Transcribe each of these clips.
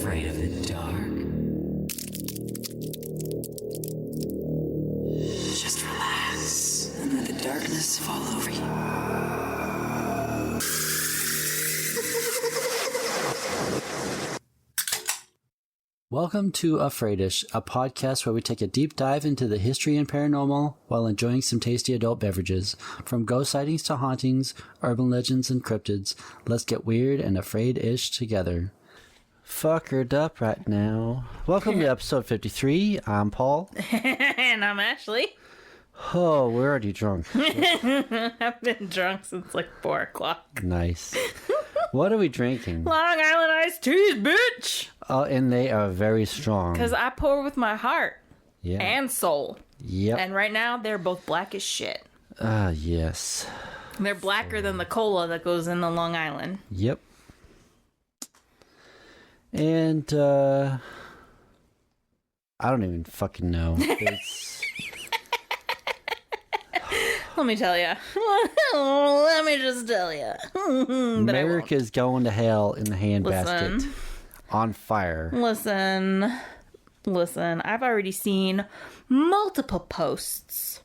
afraid of the dark? Just relax and let the darkness fall over you. Welcome to Afraidish, a podcast where we take a deep dive into the history and paranormal while enjoying some tasty adult beverages. From ghost sightings to hauntings, urban legends and cryptids, let's get weird and afraid-ish together. Fuckered up right now. Welcome to episode 53. I'm Paul. And I'm Ashley. Oh, we're already drunk. I've been drunk since like 4 o'clock. Nice. What are we drinking? Long Island iced teas, bitch! Oh, and they are very strong. Because I pour with my heart and soul. Yep. And right now, they're both black as shit. Yes. They're blacker than the cola that goes in the Long Island. Yep. And, I don't even fucking know. It's... Let me tell you. Let me just tell you. America's going to hell in the handbasket. Listen. On fire. Listen. I've already seen multiple posts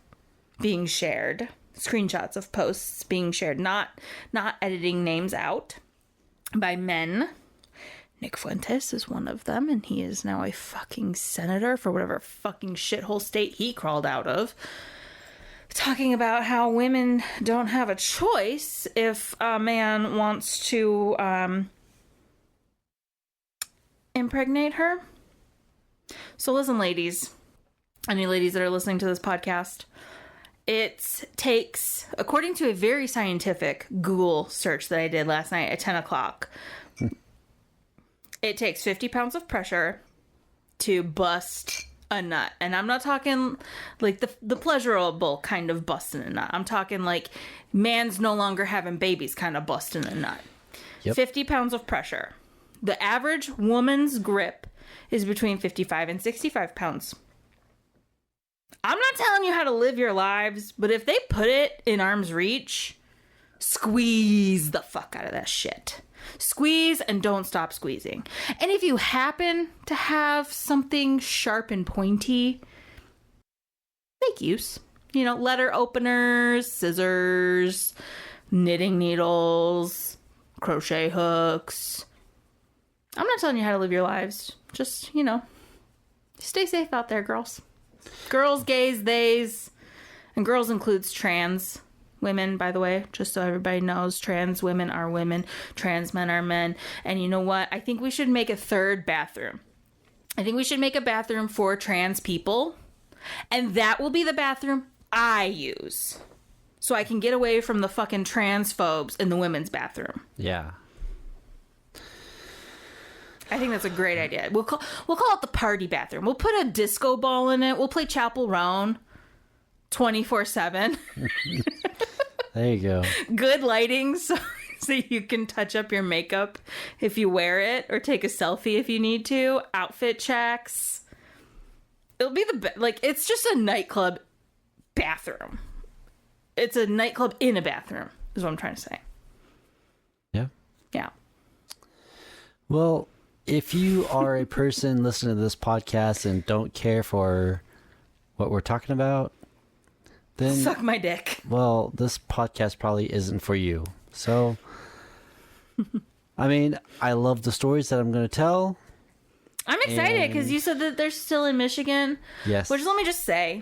being shared. Screenshots of posts being shared. Not editing names out by men. Nick Fuentes is one of them, and he is now a fucking senator for whatever fucking shithole state he crawled out of. Talking about how women don't have a choice if a man wants to impregnate her. So listen, ladies, any ladies that are listening to this podcast, it takes, according to a very scientific Google search that I did last night at 10 o'clock, it takes 50 pounds of pressure to bust a nut. And I'm not talking like the pleasurable kind of busting a nut. I'm talking like man's no longer having babies kind of busting a nut. Yep. 50 pounds of pressure. The average woman's grip is between 55 and 65 pounds. I'm not telling you how to live your lives, but if they put it in arm's reach, squeeze the fuck out of that shit. Squeeze and don't stop squeezing. And if you happen to have something sharp and pointy, make use. You know, letter openers, scissors, knitting needles, crochet hooks. I'm not telling you how to live your lives. Just, you know, stay safe out there, girls. Girls, gays, theys. And girls includes trans women, by the way, just so everybody knows. Trans women are women. Trans men are men. And you know what? I think we should make a third bathroom. I think we should make a bathroom for trans people. And that will be the bathroom I use. So I can get away from the fucking transphobes in the women's bathroom. Yeah. I think that's a great idea. We'll call it the party bathroom. We'll put a disco ball in it. We'll play Chapel Roan 24/7. There you go. Good lighting so you can touch up your makeup if you wear it or take a selfie if you need to. Outfit checks. It'll be it's just a nightclub bathroom. It's a nightclub in a bathroom is what I'm trying to say. Yeah. Yeah. Well, if you are a person listening to this podcast and don't care for what we're talking about, then suck my dick. Well, this podcast probably isn't for you. So, I mean, I love the stories that I'm going to tell. I'm excited because you said that they're still in Michigan. Yes. Which, let me just say,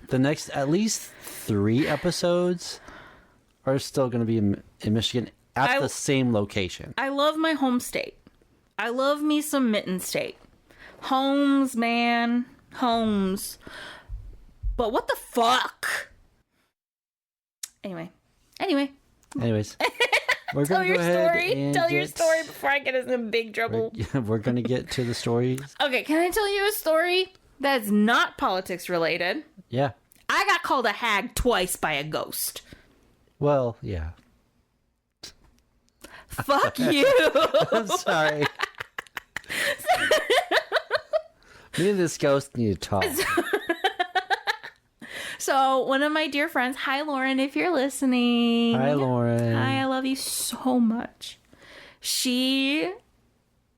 the next at least 3 episodes are still going to be in Michigan at the same location. I love my home state. I love me some Mitten State. Homes, man. Homes. But what the fuck? Anyways. We're Tell your story. Tell your story before I get us in big trouble. We're going to get to the stories. Okay, can I tell you a story that's not politics related? Yeah. I got called a hag twice by a ghost. Well, yeah. Fuck you. I'm sorry. Me and this ghost need to talk. So one of my dear friends, hi Lauren, if you're listening. Hi Lauren. Hi, I love you so much. She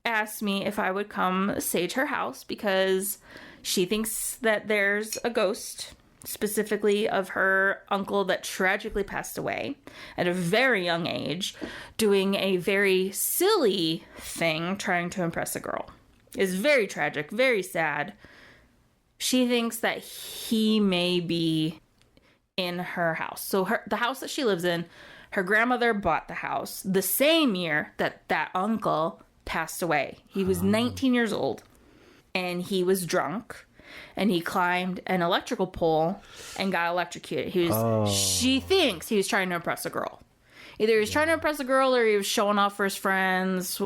asked me if I would come sage her house because she thinks that there's a ghost, specifically of her uncle that tragically passed away at a very young age, doing a very silly thing, trying to impress a girl. It's very tragic, very sad. She thinks that he may be in her house. So the house that she lives in, her grandmother bought the house the same year that uncle passed away. He was 19 years old, and he was drunk, and he climbed an electrical pole and got electrocuted. She thinks he was trying to impress a girl. Either he was trying to impress a girl or he was showing off for his friends.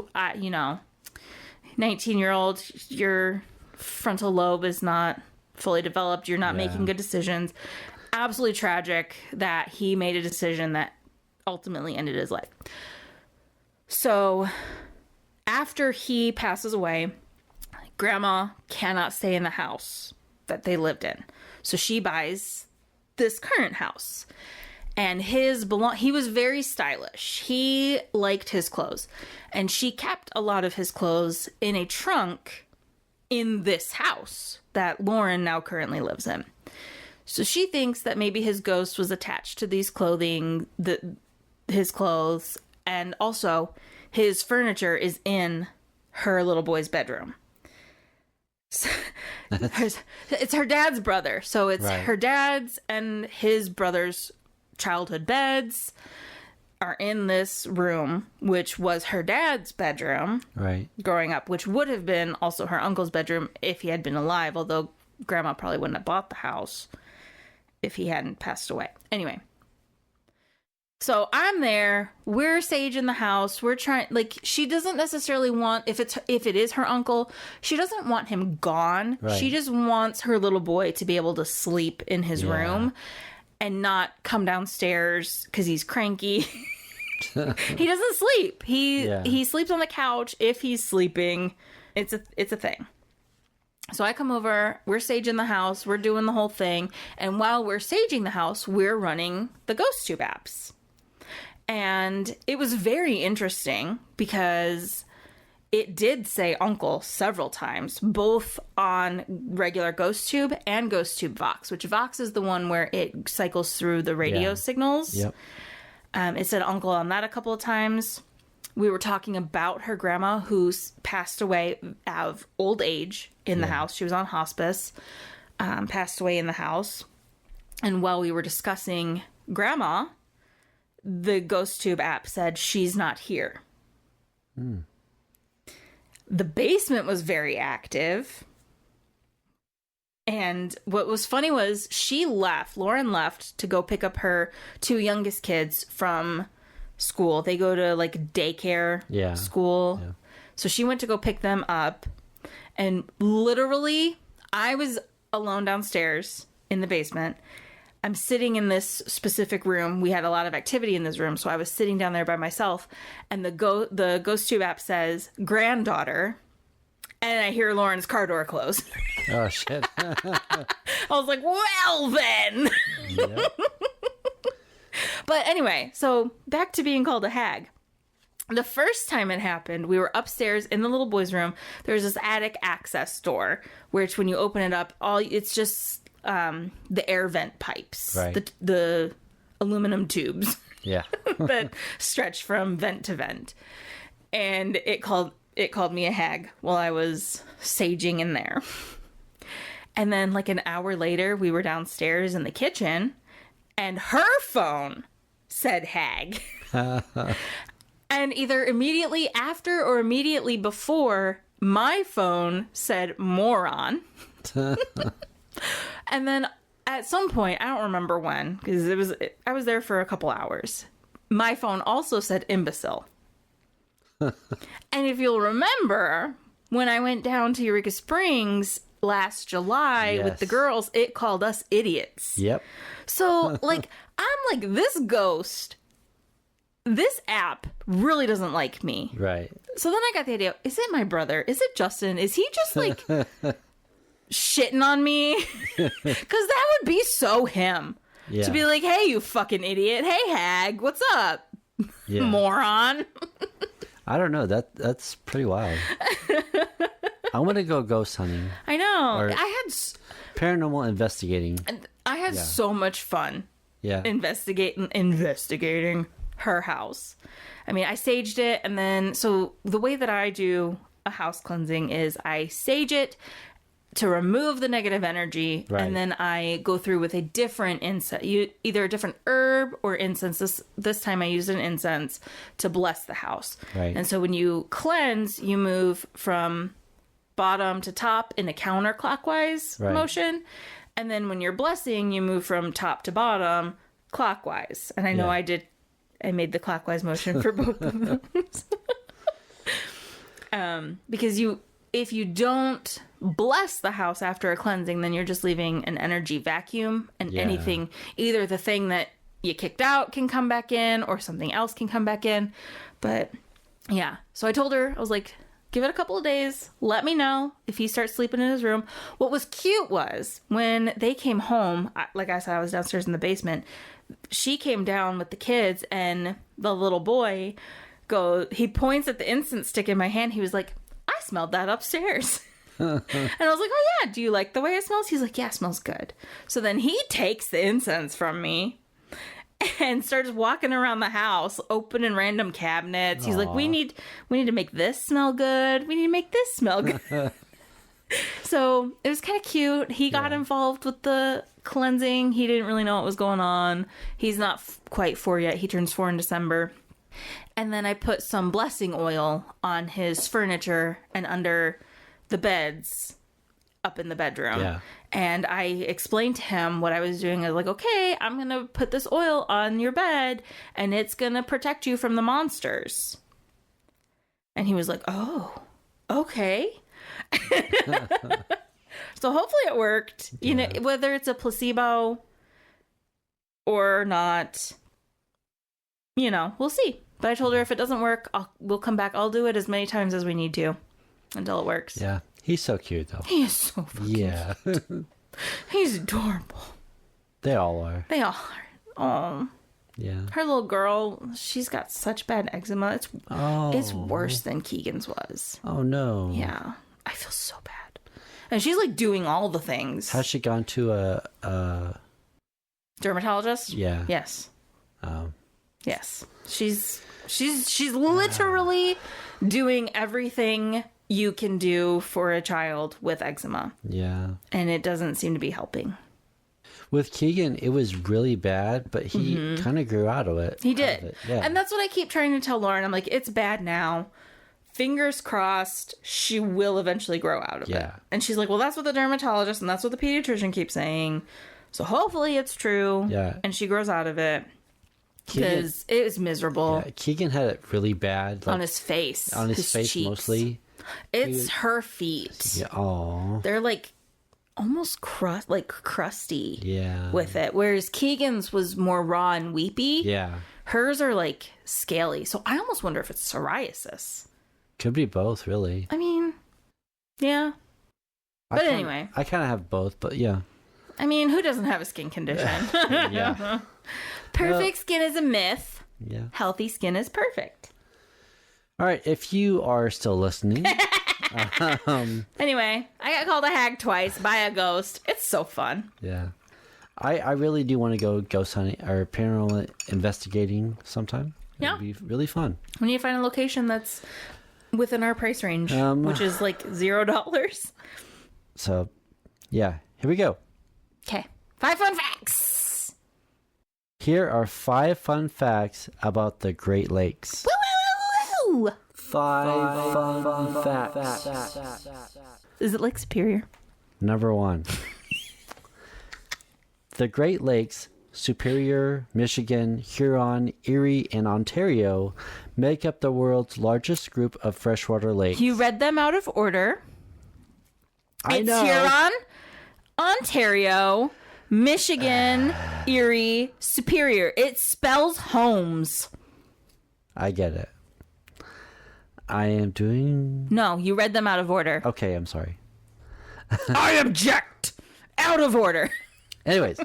19-year-old, your frontal lobe is not fully developed. You're not making good decisions. Absolutely tragic that he made a decision that ultimately ended his life. So after he passes away, Grandma cannot stay in the house that they lived in. So she buys this current house. And he was very stylish. He liked his clothes. And she kept a lot of his clothes in a trunk in this house that Lauren now currently lives in. So she thinks that maybe his ghost was attached to these his clothes, and also his furniture is in her little boy's bedroom. So, it's her dad's brother. So it's her dad's and his brother's childhood beds are in this room, which was her dad's bedroom growing up, which would have been also her uncle's bedroom if he had been alive, although Grandma probably wouldn't have bought the house if he hadn't passed away. Anyway, so I'm there, we're saging the house, we're trying, she doesn't necessarily want, if it is her uncle, she doesn't want him gone. She just wants her little boy to be able to sleep in his room and not come downstairs because he's cranky. He doesn't sleep. He sleeps on the couch if he's sleeping. It's a thing. So I come over, we're saging the house, we're doing the whole thing, and while we're saging the house, we're running the ghost tube apps. And it was very interesting because it did say uncle several times, both on regular GhostTube and GhostTube Vox, which Vox is the one where it cycles through the radio signals. Yep. It said uncle on that a couple of times. We were talking about her grandma who's passed away of old age in the house. She was on hospice, passed away in the house. And while we were discussing grandma, the GhostTube app said she's not here. The basement was very active. And what was funny was Lauren left to go pick up her two youngest kids from school. They go to daycare school. Yeah. So she went to go pick them up. And literally, I was alone downstairs in the basement. I'm sitting in this specific room. We had a lot of activity in this room, so I was sitting down there by myself. And the GhostTube app says granddaughter, and I hear Lauren's car door close. Oh shit! I was like, well then. Yep. But anyway, so back to being called a hag. The first time it happened, we were upstairs in the little boy's room. There's this attic access door, which when you open it up, it's just the air vent pipes, the aluminum tubes that stretch from vent to vent. And it called me a hag while I was saging in there. And then an hour later, we were downstairs in the kitchen and her phone said hag. And either immediately after or immediately before, my phone said moron. And then at some point, I don't remember when, because I was there for a couple hours. My phone also said imbecile. And if you'll remember, when I went down to Eureka Springs last July with the girls, it called us idiots. Yep. So I'm this ghost, this app really doesn't like me. Right. So then I got the idea, is it my brother? Is it Justin? Is he just shitting on me? Because that would be so him. Yeah. To be like, hey, you fucking idiot. Hey, hag, what's up? Yeah. Moron. I don't know. That's pretty wild. I want to go ghost hunting. I know. Or I had paranormal investigating. so much fun. Yeah. Investigating her house. I mean, I saged it, and then so the way that I do a house cleansing is I sage it to remove the negative energy, right. and then I go through with a different incense, either a different herb or incense. This time I used an incense to bless the house. Right. And so when you cleanse, you move from bottom to top in a counterclockwise right. motion. And then when you're blessing, you move from top to bottom clockwise. And I know I made the clockwise motion for both of them. Because if you don't bless the house after a cleansing, then you're just leaving an energy vacuum, and anything, either the thing that you kicked out can come back in or something else can come back in. But yeah, so I told her, I was like, give it a couple of days. Let me know if he starts sleeping in his room. What was cute was when they came home, like I said, I was downstairs in the basement. She came down with the kids, and the little boy he points at the incense stick in my hand. He was like, I smelled that upstairs. And I was like, oh yeah, do you like the way it smells? He's like, yeah, it smells good. So then he takes the incense from me and starts walking around the house, opening random cabinets. He's like, we need to make this smell good. We need to make this smell good. So it was kind of cute. He got involved with the cleansing. He didn't really know what was going on. He's not quite 4 yet. He turns 4 in December. And then I put some blessing oil on his furniture and under the beds up in the bedroom. Yeah. And I explained to him what I was doing. I was like, okay, I'm going to put this oil on your bed and it's going to protect you from the monsters. And he was like, oh, okay. So hopefully it worked. You know, whether it's a placebo or not, you know, we'll see. But I told her if it doesn't work, we'll come back. I'll do it as many times as we need to until it works. Yeah. He's so cute, though. He is so fucking cute. He's adorable. They all are. They all are. Oh. Yeah. Her little girl, she's got such bad eczema. It's worse than Keegan's was. Oh, no. Yeah. I feel so bad. And she's like doing all the things. Has she gone to a dermatologist? Yeah. Yes. Yes. She's literally doing everything you can do for a child with eczema. Yeah. And it doesn't seem to be helping. With Keegan, it was really bad, but he kind of grew out of it. He did. Yeah. And that's what I keep trying to tell Lauren. I'm like, it's bad now. Fingers crossed, she will eventually grow out of it. And she's like, well, that's what the dermatologist and that's what the pediatrician keeps saying. So hopefully it's true. Yeah. And she grows out of it. Because it was miserable. Yeah, Keegan had it really bad. Like, on his face. On his face cheeks. Mostly. It's her feet. Yeah. Aww. They're like almost crusty. Yeah. With it. Whereas Keegan's was more raw and weepy. Yeah. Hers are like scaly. So I almost wonder if it's psoriasis. Could be both, really. I mean, yeah. But anyway. I kind of have both, but yeah. I mean, who doesn't have a skin condition? Yeah. Perfect skin is a myth. Yeah. Healthy skin is perfect. All right. If you are still listening. Anyway, I got called a hag twice by a ghost. It's so fun. Yeah. I really do want to go ghost hunting or paranormal investigating sometime. Yeah. It'd be really fun. We need to find a location that's within our price range, which is like $0. So, yeah. Here we go. Okay. 5 fun facts. Here are 5 fun facts about the Great Lakes. Woo, woo, woo, woo. 5 fun facts. Is it Lake Superior? Number 1. The Great Lakes, Superior, Michigan, Huron, Erie, and Ontario make up the world's largest group of freshwater lakes. You read them out of order. I know. It's Huron, Ontario, Michigan, Erie, Superior. It spells homes. I get it. I am doing... No, you read them out of order. Okay, I'm sorry. I object! Out of order. Anyways.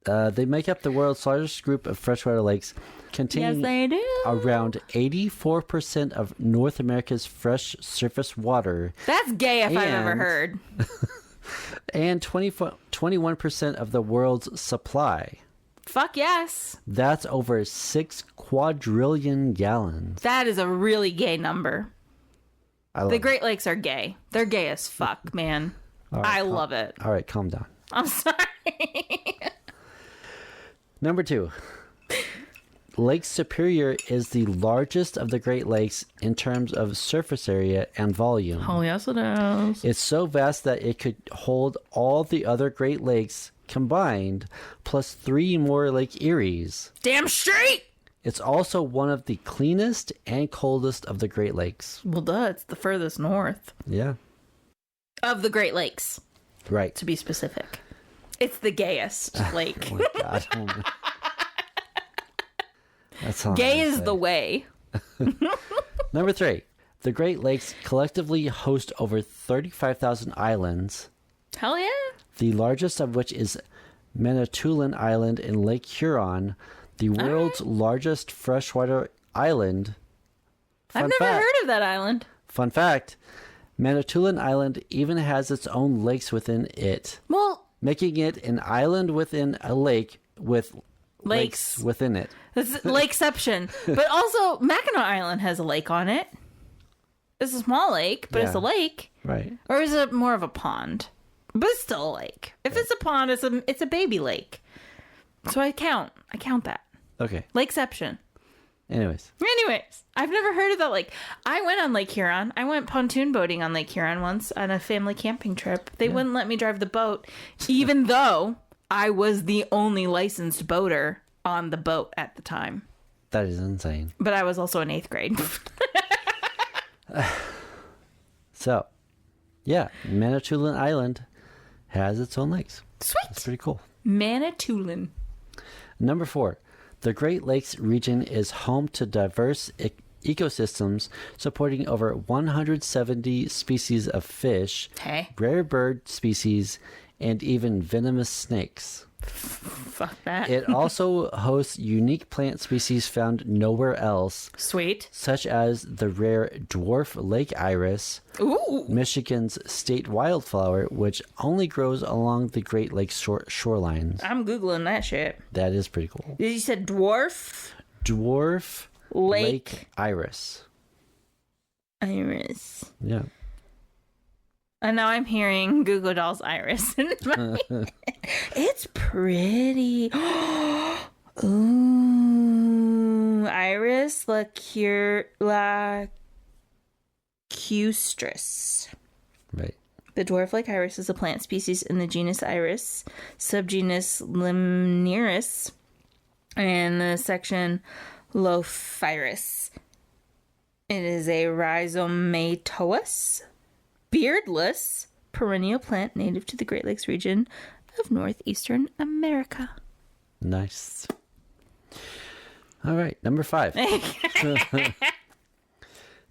They make up the world's largest group of freshwater lakes, containing Yes, they do. around 84% of North America's fresh surface water. That's gay if I've ever And- heard. And 21% of the world's supply. Fuck yes. That's over 6 quadrillion gallons. That is a really gay number. I love The it. Great Lakes are gay. They're gay as fuck, man. I love it. All right, calm down. I'm sorry. Number 2. Lake Superior is the largest of the Great Lakes in terms of surface area and volume. Oh, yes, it is. It's so vast that it could hold all the other Great Lakes combined, plus 3 more Lake Eries. Damn straight. It's also one of the cleanest and coldest of the Great Lakes. Well, duh, it's the furthest north Yeah, of the Great Lakes, right. to be specific. It's the gayest lake. Oh my God. Oh my- That's all I'm Gay gonna is say. the way. Number 3. The Great Lakes collectively host over 35,000 islands, Hell yeah. the largest of which is Manitoulin Island in Lake Huron, the world's largest freshwater island. I've never heard of that island. Fun fact, Manitoulin Island even has its own lakes within it, Well, making it an island within a lake with lakes. within it. This is Lakeception. But also, Mackinac Island has a lake on it. It's a small lake, but it's Yeah. a lake. Right. Or is it more of a pond? But it's still a lake. If it's a pond, it's a baby lake. So I count that. Okay. Lakeception. Anyways. I've never heard of that lake. I went on Lake Huron. I went pontoon boating on Lake Huron once on a family camping trip. They wouldn't let me drive the boat, even though I was the only licensed boater on the boat at the time. That is insane. But I was also in 8th grade. So, yeah, Manitoulin Island has its own lakes. That's Sweet. pretty cool. Manitoulin. Number 4. The Great Lakes region is home to diverse ecosystems supporting over 170 species of fish, Hey. rare bird species, and even venomous snakes. Fuck that. It also hosts unique plant species found nowhere else, Sweet. such as the rare dwarf lake iris, Ooh. Michigan's state wildflower, which only grows along the Great Lakes shorelines. I'm Googling that shit. That is pretty cool. You said dwarf Dwarf lake iris. iris. Yeah. And now I'm hearing Goo Goo Doll's iris. It's pretty. Ooh, Iris lacustris. Right. The dwarf lake iris is a plant species in the genus Iris, subgenus Limneris, and the section Lophiris. It is a rhizomatous, beardless, perennial plant native to the Great Lakes region of northeastern America. Nice. All right. Number 5.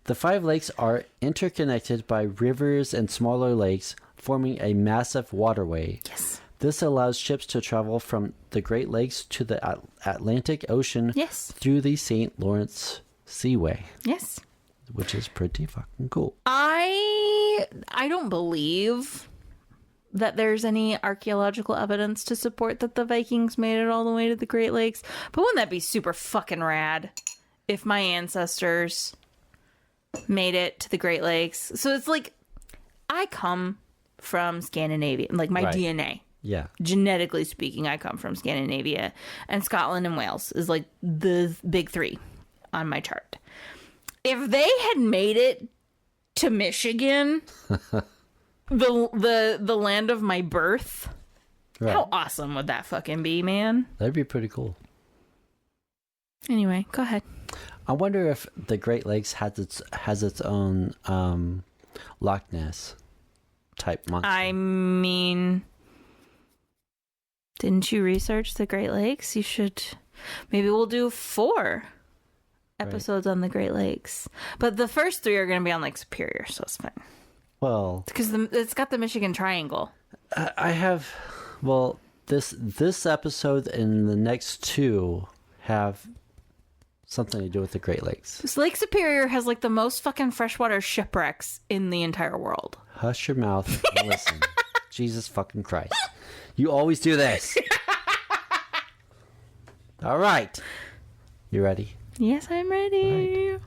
The 5 lakes are interconnected by rivers and smaller lakes, forming a massive waterway. Yes. This allows ships to travel from the Great Lakes to the Atlantic Ocean Yes. through the St. Lawrence Seaway, Yes. which is pretty fucking cool. I don't believe that there's any archaeological evidence to support that the Vikings made it all the way to the Great Lakes. But wouldn't that be super fucking rad if my ancestors made it to the Great Lakes? So it's like I come from Scandinavia, like my Right. DNA. Yeah. Genetically speaking, I come from Scandinavia, and Scotland and Wales is like the big 3 on my chart. If they had made it to Michigan, the land of my birth, Right. how awesome would that fucking be, man? That'd be pretty cool. Anyway, go ahead. I wonder if the Great Lakes has its own Loch Ness type monster. I mean, didn't you research the Great Lakes? You should. Maybe we'll do 4 episodes on the Great Lakes. But the first 3 are going to be on Lake Superior, so it's fine. Well, Because it's got the Michigan Triangle. I have. Well, this episode and the next two have something to do with the Great Lakes. This Lake Superior has like the most fucking freshwater shipwrecks in the entire world. Hush your mouth and listen. Jesus fucking Christ. You always do this. All right. You ready? Yes, I'm ready. Right.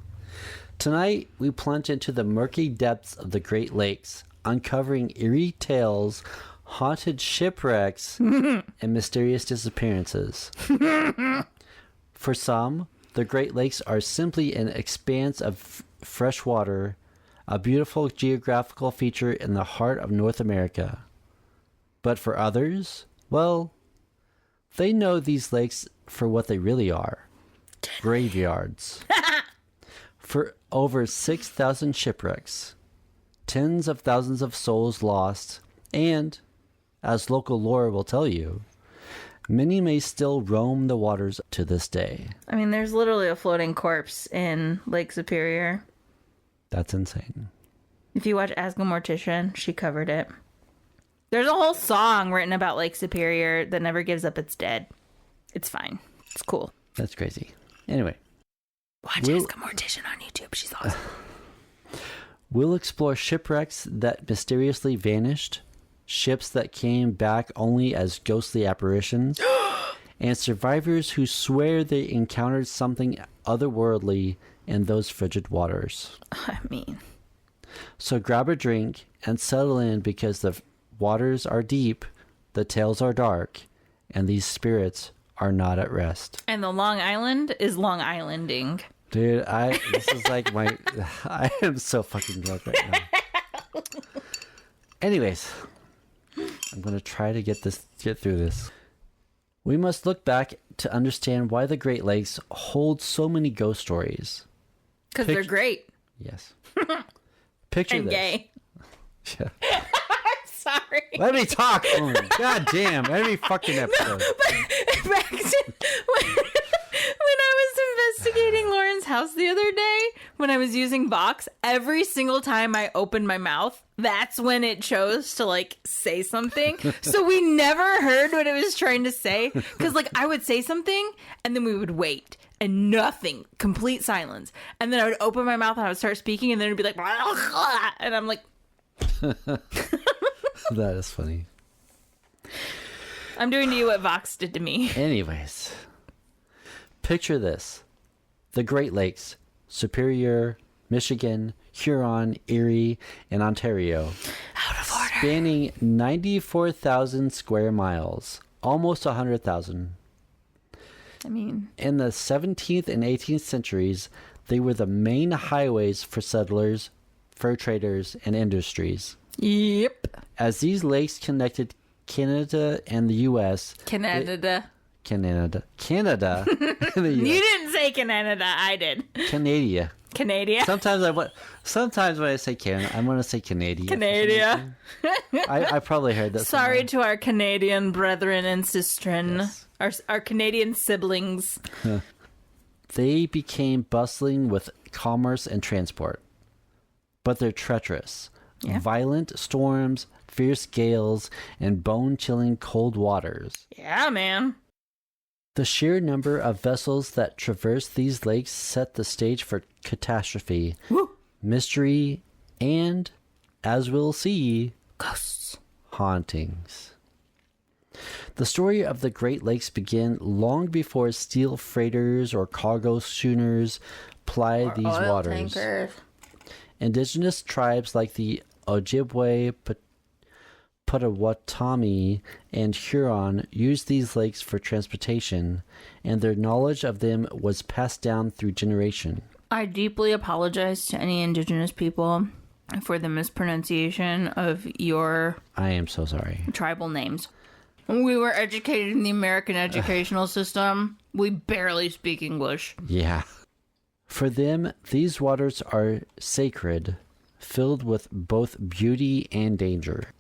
Tonight, we plunge into the murky depths of the Great Lakes, uncovering eerie tales, haunted shipwrecks, and mysterious disappearances. For some, the Great Lakes are simply an expanse of fresh water, a beautiful geographical feature in the heart of North America. But for others, well, they know these lakes for what they really are. Graveyards. For over 6,000 shipwrecks, tens of thousands of souls lost, and, as local lore will tell you, many may still roam the waters to this day. I mean, there's literally a floating corpse in Lake Superior. That's insane. If you watch Ask a Mortician, she covered it. There's a whole song written about Lake Superior that never gives up its dead. It's fine. It's cool. That's crazy. Anyway. Watch Ask a Mortician on YouTube. She's awesome. We'll explore shipwrecks that mysteriously vanished, ships that came back only as ghostly apparitions, and survivors who swear they encountered something otherworldly in those frigid waters. I mean. So grab a drink and settle in because the waters are deep, the tales are dark, and these spirits are not at rest. And the Long Island is Long Islanding. Dude, this is like I am so fucking drunk right now. Anyways, I'm going to try to get through this. We must look back to understand why the Great Lakes hold so many ghost stories. Because they're great. Yes. Picture and this. Gay. Yeah. Sorry. Let me talk. God damn. Every fucking episode. No, but back to when I was investigating Lauren's house the other day, when I was using Vox, every single time I opened my mouth, that's when it chose to like say something. So we never heard what it was trying to say. Because like I would say something and then we would wait. And nothing, complete silence. And then I would open my mouth and I would start speaking and then it'd be like, and I'm like, that is funny. I'm doing to you what Vox did to me. Anyways, picture this. The Great Lakes, Superior, Michigan, Huron, Erie, and Ontario. Out of order. Spanning 94,000 square miles. Almost 100,000. I mean, in the 17th and 18th centuries, they were the main highways for settlers, fur traders, and industries. Yep. As these lakes connected Canada and the U.S. Canada. And the U.S. You didn't say Canada. I did. Canada. Canada. Sometimes when I say Canada, I'm going to say Canadian. Canada. I probably heard that. Sorry somewhere. to our Canadian brethren and sistren. Yes. Our Canadian siblings. They became bustling with commerce and transport. But they're treacherous. Yeah. Violent storms, fierce gales, and bone-chilling cold waters. Yeah, man. The sheer number of vessels that traverse these lakes set the stage for catastrophe, mystery, and, as we'll see, ghosts, hauntings. The story of the Great Lakes began long before steel freighters or cargo schooners plied these waters. Tankers. Indigenous tribes like the Ojibwe, Potawatomi, and Huron used these lakes for transportation, and their knowledge of them was passed down through generation. I deeply apologize to any Indigenous people for the mispronunciation of your... I am so sorry. ...tribal names. We were educated in the American educational system. We barely speak English. Yeah. For them, these waters are sacred, filled with both beauty and danger.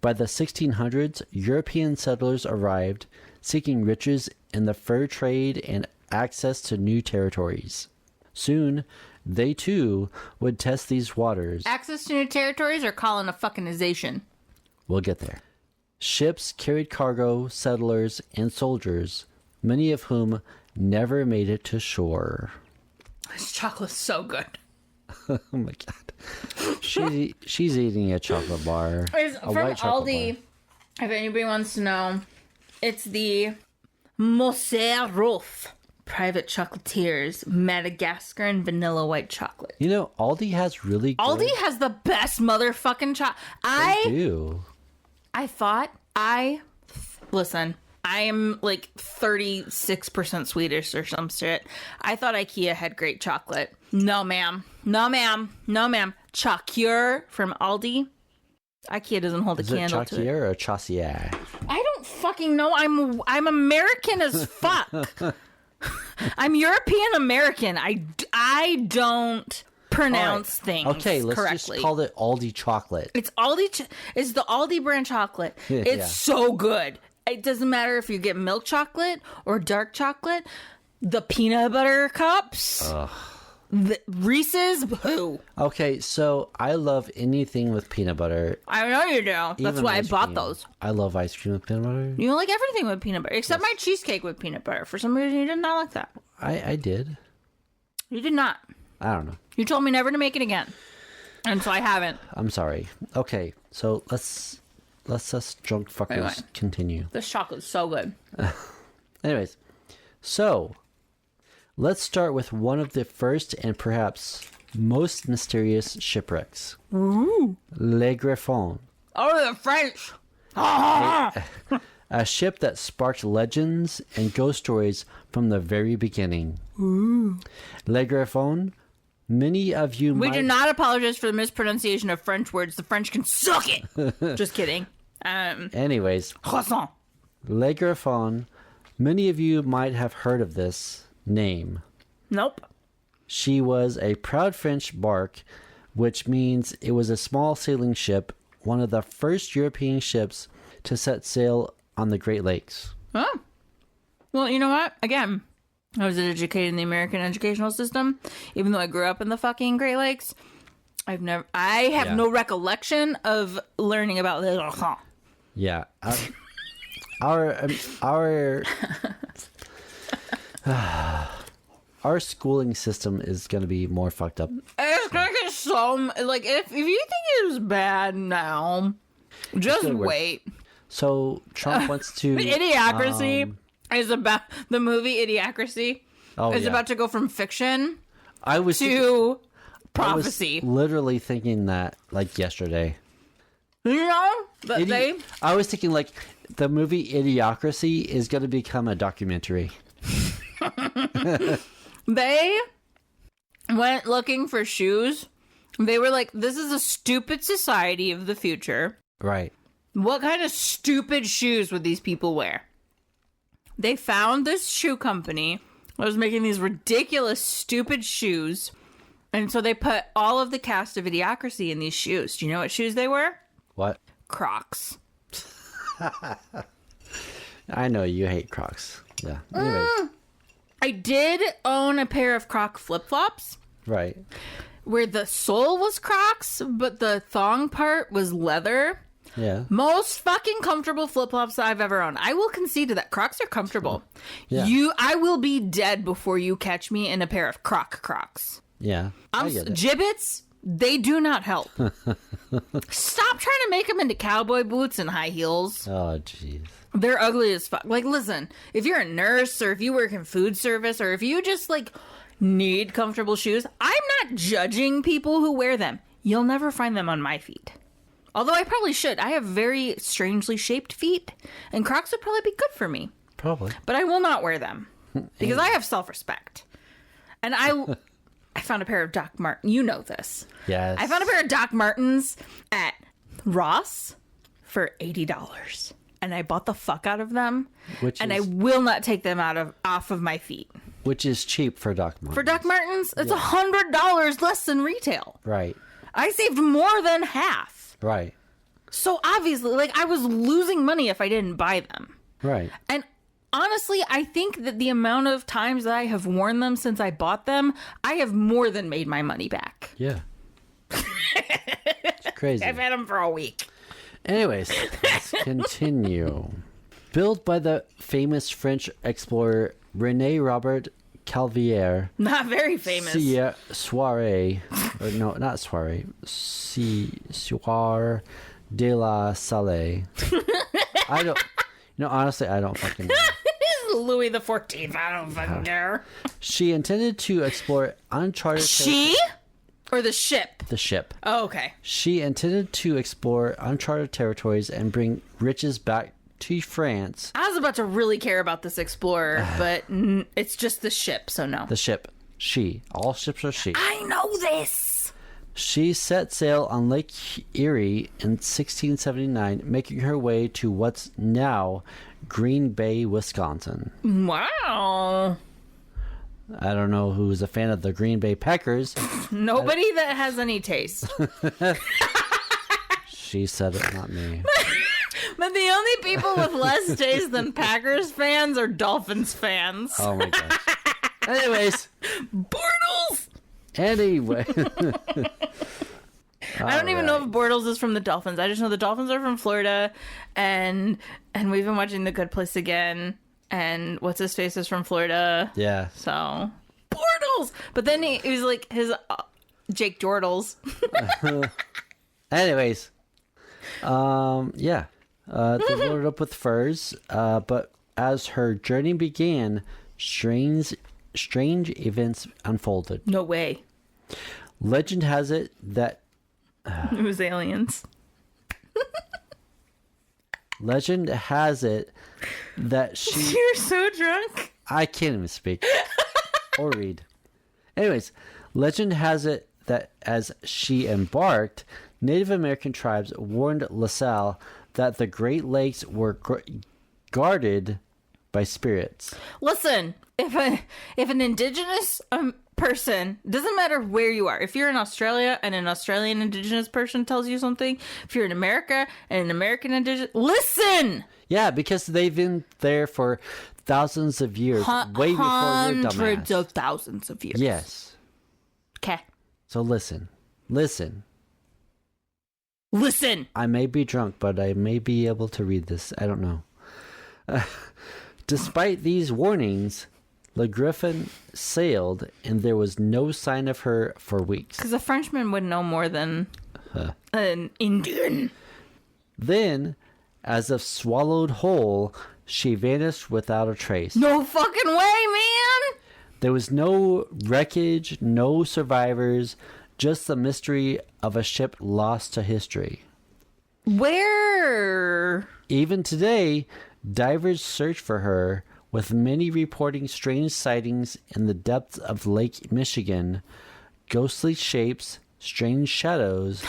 By the 1600s, European settlers arrived, seeking riches in the fur trade and access to new territories. Soon, they too would test these waters. Access to new territories or colonization? We'll get there. Ships carried cargo, settlers, and soldiers, many of whom never made it to shore. This chocolate's so good. Oh my god. She's eating a chocolate bar. It's a from white chocolate Aldi. bar. If anybody wants to know, it's the Moser Private Chocolatiers Madagascar and vanilla white chocolate. You know, Aldi has really good... Aldi has the best motherfucking chocolate. They do. Listen, I am like 36% Swedish or some shit. I thought IKEA had great chocolate. No, ma'am. No, ma'am. No, ma'am. Chocure from Aldi. IKEA doesn't hold a candle to it. Is it Chokier or Chossier? I don't fucking know. I'm American as fuck. I'm European American. I don't pronounce things okay, let's correctly. just call it Aldi chocolate. It's Aldi. It's the Aldi brand chocolate. It's Yeah. so good. It doesn't matter if you get milk chocolate or dark chocolate. The peanut butter cups. The Reese's. Who? Okay, so I love anything with peanut butter. I know you do. That's Even why I ice bought cream. those. I love ice cream with peanut butter. You like everything with peanut butter, except my cheesecake with peanut butter. For some reason, you did not like that. I did. You did not. I don't know. You told me never to make it again, and so I haven't. I'm sorry. Okay, so let's us drunk fuckers Anyway. continue. This chocolate's so good. Anyways, so let's start with one of the first and perhaps most mysterious shipwrecks. Ooh. Le Griffon. Oh, the French. A ship that sparked legends and ghost stories from the very beginning. Ooh. Le Griffon, many of you We might... do not apologize for the mispronunciation of French words. The French can suck it. Just kidding. Anyways, Croissant. Le Griffon, many of you might have heard of this name. Nope. She was a proud French bark, which means it was a small sailing ship, one of the first European ships to set sail on the Great Lakes. Oh. Well, you know what? Again, I was educated in the American educational system. Even though I grew up in the fucking Great Lakes, I have no recollection of learning about the croissant. Yeah. Our schooling system is going to be more fucked up. It's gonna get so like if you think it is bad now, just wait. So Trump wants to Idiocracy is about the movie Idiocracy is about to go from fiction to prophecy. I was literally thinking that like yesterday. You know, but I was thinking like the movie Idiocracy is going to become a documentary. They went looking for shoes. They were like, this is a stupid society of the future. Right. What kind of stupid shoes would these people wear? They found this shoe company that was making these ridiculous, stupid shoes. And so they put all of the cast of Idiocracy in these shoes. Do you know what shoes they were? What? Crocs. I know you hate Crocs. Yeah. Anyways. I did own a pair of Croc flip-flops. Right. Where the sole was Crocs, but the thong part was leather. Yeah. Most fucking comfortable flip-flops I've ever owned. I will concede to that. Crocs are comfortable. Yeah. I will be dead before you catch me in a pair of Crocs. Yeah. I get it. Gibbets, they do not help. Stop trying to make them into cowboy boots and high heels. Oh, jeez. They're ugly as fuck. Like, listen, if you're a nurse or if you work in food service or if you just, like, need comfortable shoes, I'm not judging people who wear them. You'll never find them on my feet. Although I probably should. I have very strangely shaped feet, and Crocs would probably be good for me. Probably. But I will not wear them because I have self-respect. And I found a pair of Doc Martens. You know this. Yes. I found a pair of Doc Martens at Ross for $80. And I bought the fuck out of them. I will not take them off of my feet. Which is cheap for Doc Martens. For Doc Martens, it's $100 less than retail. Right. I saved more than half. Right. So obviously, like, I was losing money if I didn't buy them. Right. And honestly, I think that the amount of times that I have worn them since I bought them, I have more than made my money back. Yeah. It's crazy. I've had them for a week. Anyways, let's continue. Built by the famous French explorer René Robert Calvière. Not very famous. Soirée. Or no, not soirée. Soir de la Salle. I don't... honestly, I don't fucking know. Louis the 14th. I don't fucking care. She intended to explore uncharted... She? Or the ship? The ship. Oh, okay. She intended to explore uncharted territories and bring riches back to France. I was about to really care about this explorer, but it's just the ship, so no. The ship. She. All ships are she. I know this! She set sail on Lake Erie in 1679, making her way to what's now Green Bay, Wisconsin. Wow. I don't know who's a fan of the Green Bay Packers. Nobody that has any taste. She said it, not me. But the only people with less taste than Packers fans are Dolphins fans. Oh my gosh. Anyways. Bortles! Anyway. I don't even know if Bortles is from the Dolphins. I just know the Dolphins are from Florida, and we've been watching The Good Place again, and what's his face is from Florida. Yeah. So Bortles, but then he was like his Jake Jordals. Anyways, yeah, they loaded up with furs, but as her journey began, strange events unfolded. No way. Legend has it that it was aliens. Legend has it that she... You're so drunk. I can't even speak or read. Anyways, legend has it that as she embarked, Native American tribes warned LaSalle that the Great Lakes were guarded by spirits. Listen, if an indigenous person, doesn't matter where you are, if you're in Australia and an Australian indigenous person tells you something, if you're in America and an American indigenous, listen. Yeah, because they've been there for thousands of years, way before your dumbass. Hundreds of thousands of years. Yes. Okay. So listen. I may be drunk, but I may be able to read this. I don't know. Despite these warnings, the Griffon sailed, and there was no sign of her for weeks. Because a Frenchman would know more than an Indian. Then, as if swallowed whole, she vanished without a trace. No fucking way, man! There was no wreckage, no survivors, just the mystery of a ship lost to history. Where? Even today, divers search for her, with many reporting strange sightings in the depths of Lake Michigan, ghostly shapes, strange shadows,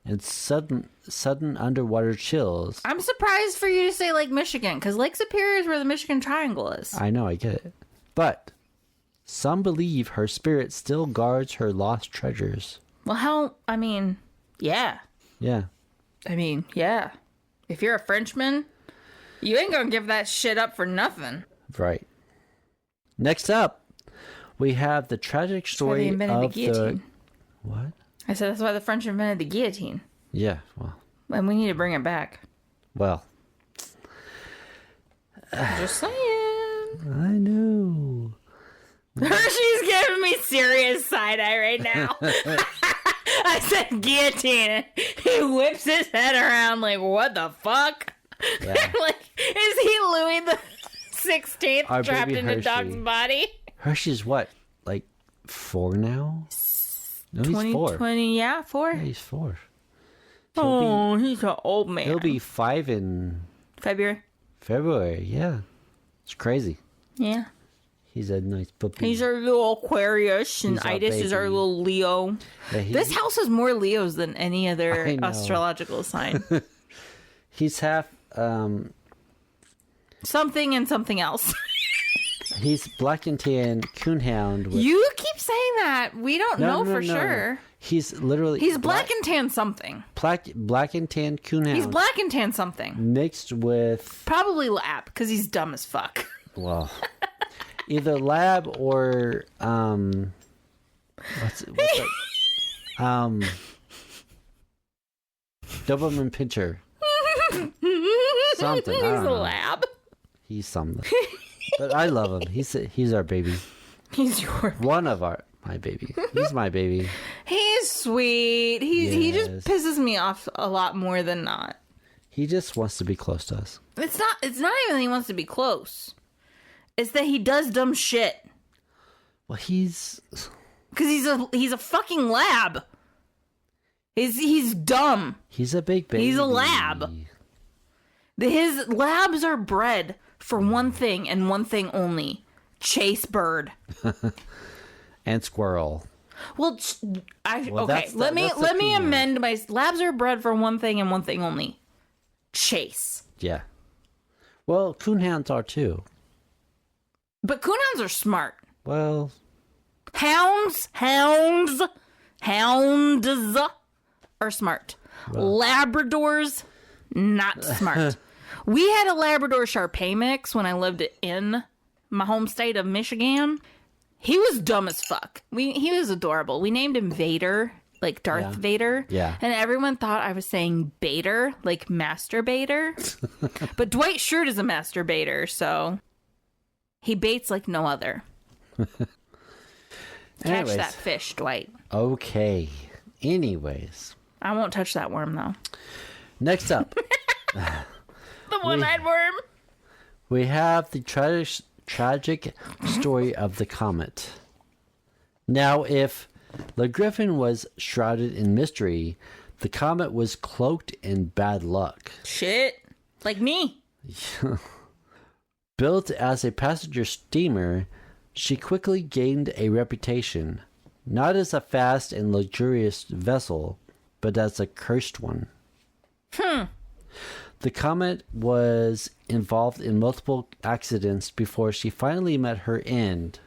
and sudden underwater chills. I'm surprised for you to say Lake Michigan, because Lake Superior is where the Michigan Triangle is. I know, I get it. But some believe her spirit still guards her lost treasures. Well, yeah. Yeah. Yeah. If you're a Frenchman, you ain't gonna give that shit up for nothing. Right. Next up, we have the tragic story of the... What? I said that's why the French invented the guillotine. Yeah, well. And we need to bring it back. Well. Just saying. I know. Hershey's giving me serious side-eye right now. I said guillotine. He whips his head around like, what the fuck? Yeah. Like, is he Louis the 16th trapped in a dog's body? Hershey's what? Like 4 now? No, he's 4. 20, yeah, 4. Yeah, he's 4. He's an old man. He'll be 5 in... February, yeah. It's crazy. Yeah. He's a nice puppy. He's our little Aquarius, and Itis is our little Leo. Yeah, this house has more Leos than any other astrological sign. He's half... something and something else. He's black and tan coonhound. You keep saying that. We don't know for sure. He's literally... He's black and tan something. Black and tan coonhound. He's black and tan something. Mixed with... Probably lab, because he's dumb as fuck. Well... Either lab or what's that? Doberman Pinscher. Something. He's I don't a know. lab. He's something. But I love him. He's our baby. He's your. One of my baby. He's my baby. He's sweet. He just Yes. pisses me off a lot more than not. He just wants to be close to us. It's not even that he wants to be close. It's that he does dumb shit. Well, he's Cause he's a fucking lab. He's dumb. a big baby. He's a lab. His labs are bred for one thing and one thing only: chase bird. And squirrel. Well, okay. that's Let me cool amend my labs are bred for one thing and one thing only: chase. Yeah. Well, coonhounds are too. But coonhounds are smart. Well, Hounds are smart. Labradors, not smart. We had a Labrador Shar-Pei mix when I lived in my home state of Michigan. He was dumb as fuck. He was adorable. We named him Vader, like Darth Vader. Yeah. And everyone thought I was saying baiter, like masturbator. But Dwight Schrute is a masturbator, so he baits like no other. Catch anyways. that fish, Dwight. Okay. Anyways. I won't touch that worm, though. Next up, The one-eyed worm. we have the tragic story of the comet. Now, if the Griffon was shrouded in mystery, the comet was cloaked in bad luck. Shit. Like me. Built as a passenger steamer, she quickly gained a reputation, not as a fast and luxurious vessel, but as a cursed one. The comet was involved in multiple accidents before she finally met her end.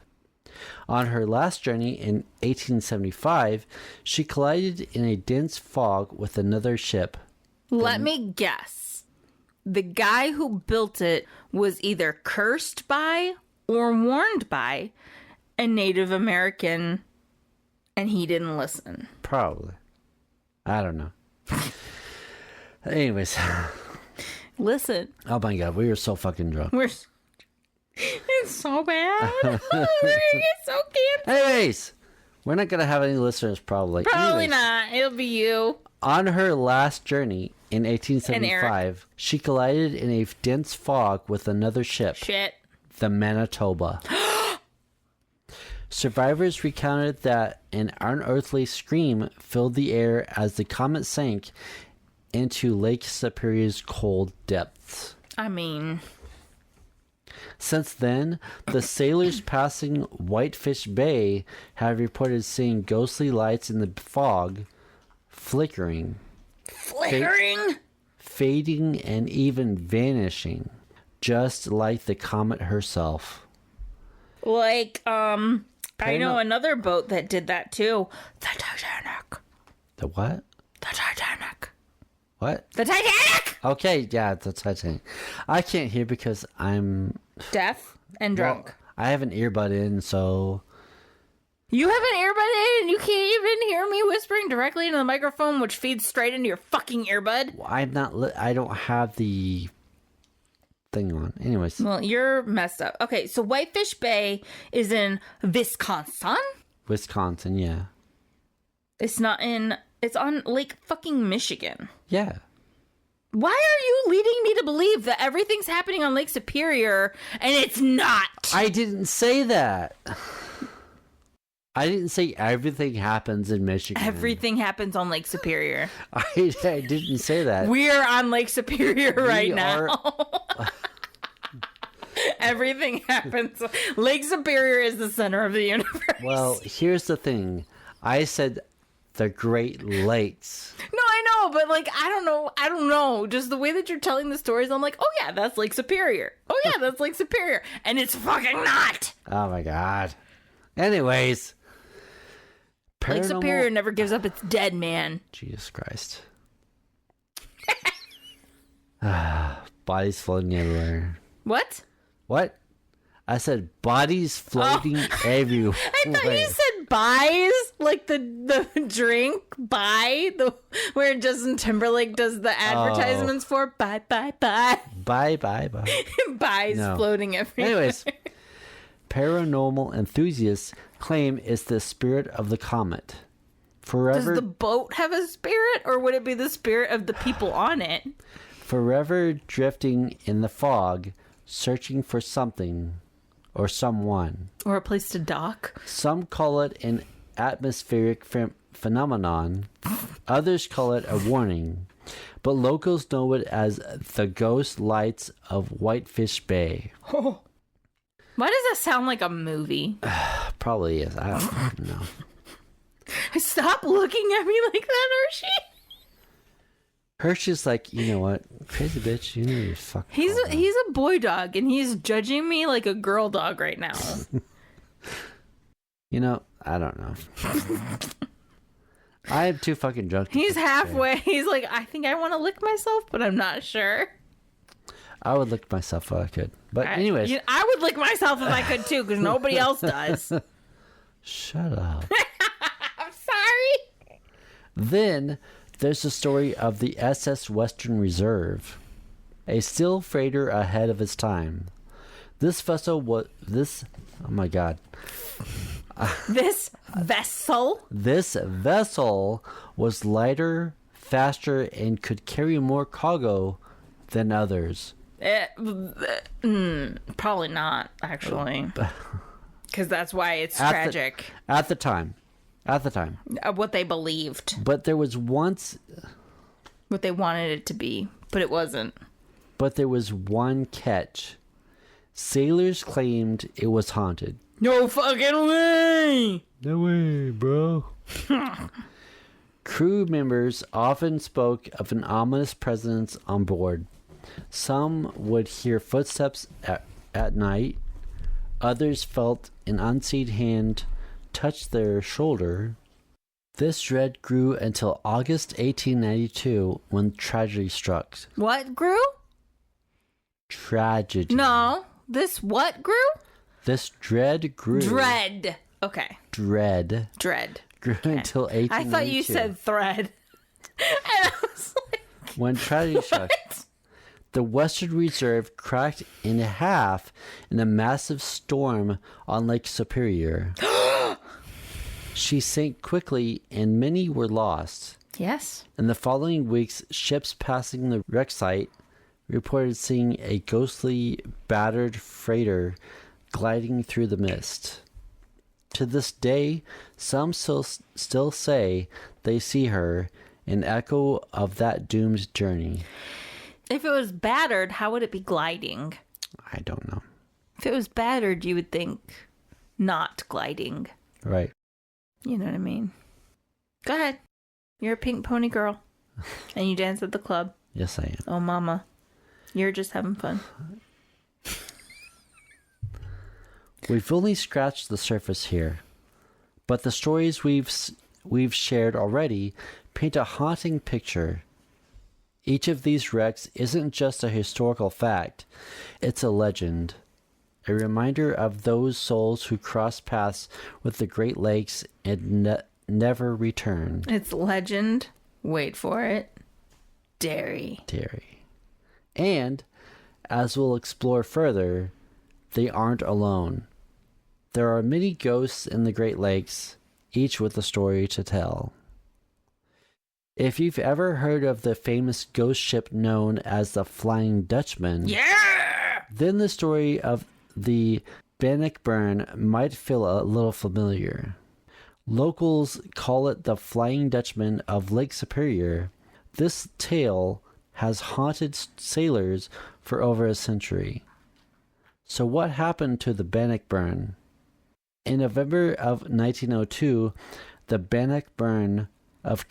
On her last journey in 1875, she collided in a dense fog with another ship. Let me guess. The guy who built it was either cursed by or warned by a Native American, and he didn't listen. Probably. I don't know. Anyways. Listen. Oh my god, we were so fucking drunk. It's so bad. We're gonna get so canceled. Anyways, we're not gonna have any listeners probably. Probably Anyways, not. It'll be you. On her last journey in 1875, she collided in a dense fog with another ship, Shit. the Manitoba. Survivors recounted that an unearthly scream filled the air as the comet sank into Lake Superior's cold depths. I mean, Since then, the sailors passing Whitefish Bay have reported seeing ghostly lights in the fog, flickering, fading, and even vanishing, just like the comet herself. like, I know Parano- another boat that did that too. The Titanic. The what? The Titanic. What? The Titanic! Okay, yeah, the Titanic. I can't hear because I'm Deaf and drunk. Well, I have an earbud in, so You have an earbud in and you can't even hear me whispering directly into the microphone, which feeds straight into your fucking earbud? I'm not. I don't have the thing on. Anyways, Well, you're messed up. Okay, so Whitefish Bay is in Wisconsin? Wisconsin, yeah, It's not in... It's on Lake fucking Michigan. yeah. Why are you leading me to believe that everything's happening on Lake Superior and it's not? I didn't say that. I didn't say everything happens in Michigan. Everything happens on Lake Superior. I didn't say that. We're on Lake Superior right We now. Everything happens. Lake Superior is the center of the universe. Well, here's the thing. I said the Great Lakes. No, I know, but like, I don't know. Just the way that you're telling the stories, I'm like, oh yeah, that's Lake Superior. Oh yeah, that's Lake Superior. And it's fucking not. Oh my god. Anyways. Lake Paranormal- Superior never gives up its dead, man. Jesus Christ. Bodies floating everywhere. What? What? I said bodies floating everywhere. I thought you said buys. like the drink where Justin Timberlake does the advertisements for bye. Bye. Bye's No. floating everywhere. Anyways, paranormal enthusiasts claim it's the spirit of the comet. Does the boat have a spirit, or would it be the spirit of the people on it? Forever drifting in the fog, searching for something or someone. Or a place to dock? Some call it an atmospheric phenomenon. Others call it a warning. But locals know it as the ghost lights of Whitefish Bay. Oh. Why does that sound like a movie? Probably is. I don't know. Stop looking at me like that, Hershey. Hershey's like, you know what? Crazy bitch, you need to fuck. He's a boy dog, and he's judging me like a girl dog right now. You know, I don't know. I am too fucking drunk. He's halfway. He's like, I think I want to lick myself, but I'm not sure. I would lick myself if I could. But anyways. I would lick myself if I could too, because nobody else does. Shut up. I'm sorry. Then there's the story of the SS Western Reserve, a steel freighter ahead of its time. This vessel was oh my god. This vessel was lighter, faster, and could carry more cargo than others. Probably not, actually. Because that's why it's tragic. At the time. What they believed. But there was once... What they wanted it to be, but it wasn't. But there was one catch. Sailors claimed it was haunted. No fucking way! No way, bro. Crew members often spoke of an ominous presence on board. Some would hear footsteps at night. Others felt an unseen hand touch their shoulder. This dread grew until August 1892 when tragedy struck. What grew? Tragedy. No. This what grew? This dread grew. Dread. Okay. Dread. Grew until 1892. I thought you said thread. And I was like... When tragedy struck, the Western Reserve cracked in half in a massive storm on Lake Superior. She sank quickly and many were lost. Yes. In the following weeks, ships passing the wreck site reported seeing a ghostly, battered freighter gliding through the mist. To this day, some still say they see her, an echo of that doomed journey. If it was battered, how would it be gliding? I don't know. If it was battered, you would think not gliding. Right. You know what I mean? Go ahead. You're a pink pony girl. And you dance at the club. Yes, I am. Oh, mama. You're just having fun. We've only scratched the surface here, but the stories we've shared already paint a haunting picture. Each of these wrecks isn't just a historical fact, it's a legend. A reminder of those souls who crossed paths with the Great Lakes and never returned. It's legend. Wait for it. Dairy. And, as we'll explore further, they aren't alone. There are many ghosts in the Great Lakes, each with a story to tell. If you've ever heard of the famous ghost ship known as the Flying Dutchman, then the story of the Bannockburn might feel a little familiar. Locals call it the Flying Dutchman of Lake Superior. This tale has haunted sailors for over a century. So what happened to the Bannockburn? In November of 1902, the Bannockburn of a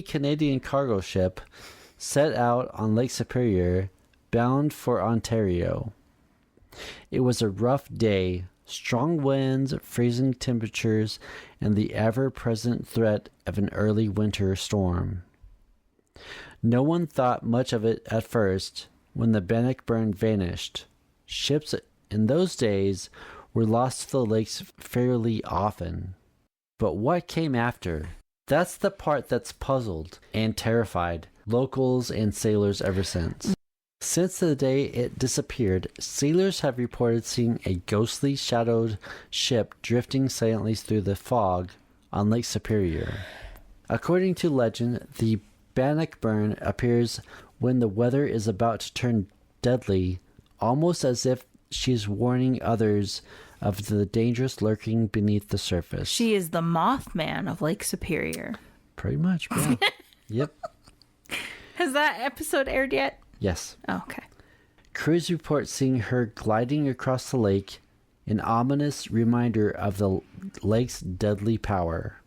Canadian cargo ship set out on Lake Superior, bound for Ontario. It was a rough day, strong winds, freezing temperatures, and the ever-present threat of an early winter storm. No one thought much of it at first when the Bannockburn vanished. Ships in those days were lost to the lakes fairly often. But what came after? That's the part that's puzzled and terrified locals and sailors ever since. Since the day it disappeared, sailors have reported seeing a ghostly shadowed ship drifting silently through the fog on Lake Superior. According to legend, the Bannockburn appears when the weather is about to turn deadly, almost as if she's warning others of the dangers lurking beneath the surface. She is the Mothman of Lake Superior. Pretty much, yeah. Yep. Has that episode aired yet? Yes. Oh, okay. Crews report seeing her gliding across the lake, an ominous reminder of the lake's deadly power.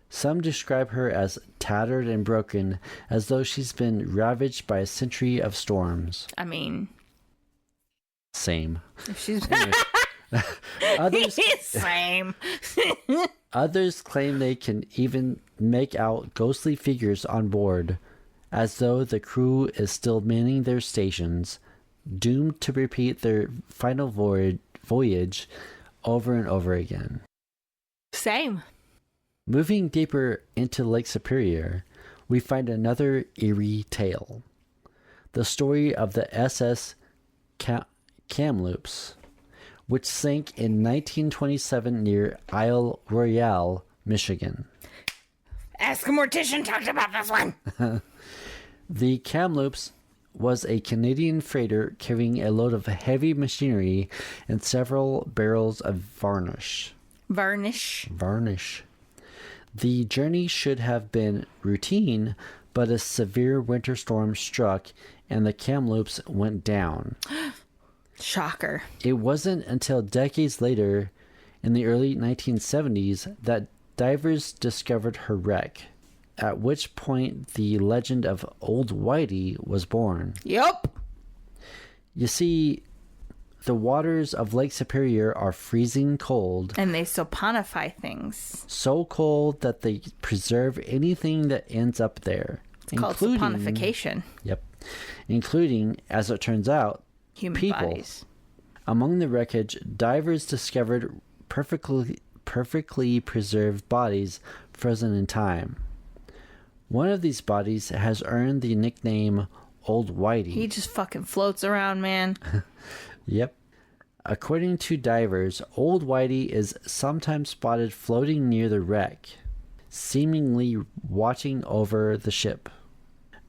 Some describe her as tattered and broken, as though she's been ravaged by a century of storms. I mean... Same. If she's... Others, Same. others claim they can even make out ghostly figures on board, as though the crew is still manning their stations, doomed to repeat their final voyage over and over again. Same. Moving deeper into Lake Superior, we find another eerie tale. The story of the SS Kamloops, which sank in 1927 near Isle Royale, Michigan. Ask a Mortician talked about this one. The Kamloops was a Canadian freighter carrying a load of heavy machinery and several barrels of varnish. Varnish. The journey should have been routine, but a severe winter storm struck and the Kamloops went down. Shocker. It wasn't until decades later, in the early 1970s, that divers discovered her wreck, at which point the legend of Old Whitey was born. Yup. You see, the waters of Lake Superior are freezing cold. And they saponify things. So cold that they preserve anything that ends up there. It's called saponification. Yep. Including, as it turns out, Human people. bodies. Among the wreckage, divers discovered perfectly preserved bodies frozen in time. One of these bodies has earned the nickname Old Whitey. He just fucking floats around, man. Yep. According to divers, Old Whitey is sometimes spotted floating near the wreck, seemingly watching over the ship.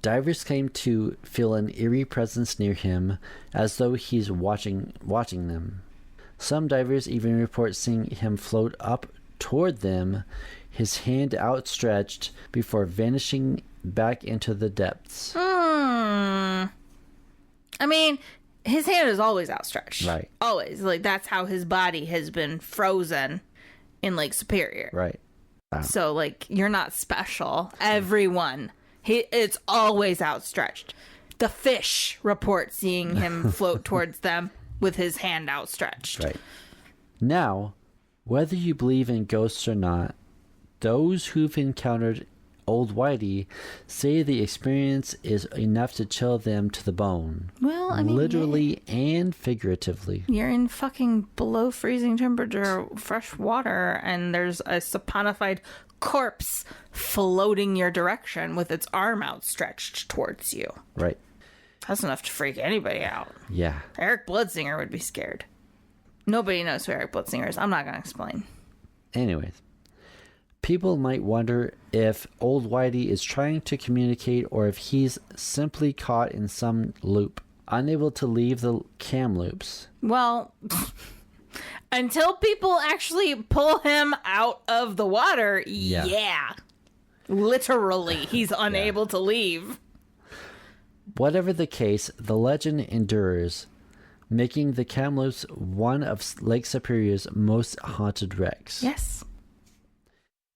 Divers claim to feel an eerie presence near him, as though he's watching them. Some divers even report seeing him float up toward them, his hand outstretched, before vanishing back into the depths. I mean, his hand is always outstretched. Right. Always. Like, that's how his body has been frozen in Lake Superior. Right. So, like, you're not special. Everyone. It's always outstretched. The fish report seeing him float towards them with his hand outstretched. Right. Now, whether you believe in ghosts or not, those who've encountered Old Whitey say the experience is enough to chill them to the bone. Well, I mean, literally and figuratively. You're in fucking below freezing temperature, fresh water, and there's a saponified corpse floating your direction with its arm outstretched towards you. Right. That's enough to freak anybody out. Yeah. Eric Bloodsinger would be scared. Nobody knows who Eric Bloodsinger is. I'm not going to explain. Anyways. People might wonder if Old Whitey is trying to communicate or if he's simply caught in some loop, unable to leave the Kamloops. Well, until people actually pull him out of the water, yeah. Literally, he's unable to leave. Whatever the case, the legend endures, making the Kamloops one of Lake Superior's most haunted wrecks. Yes.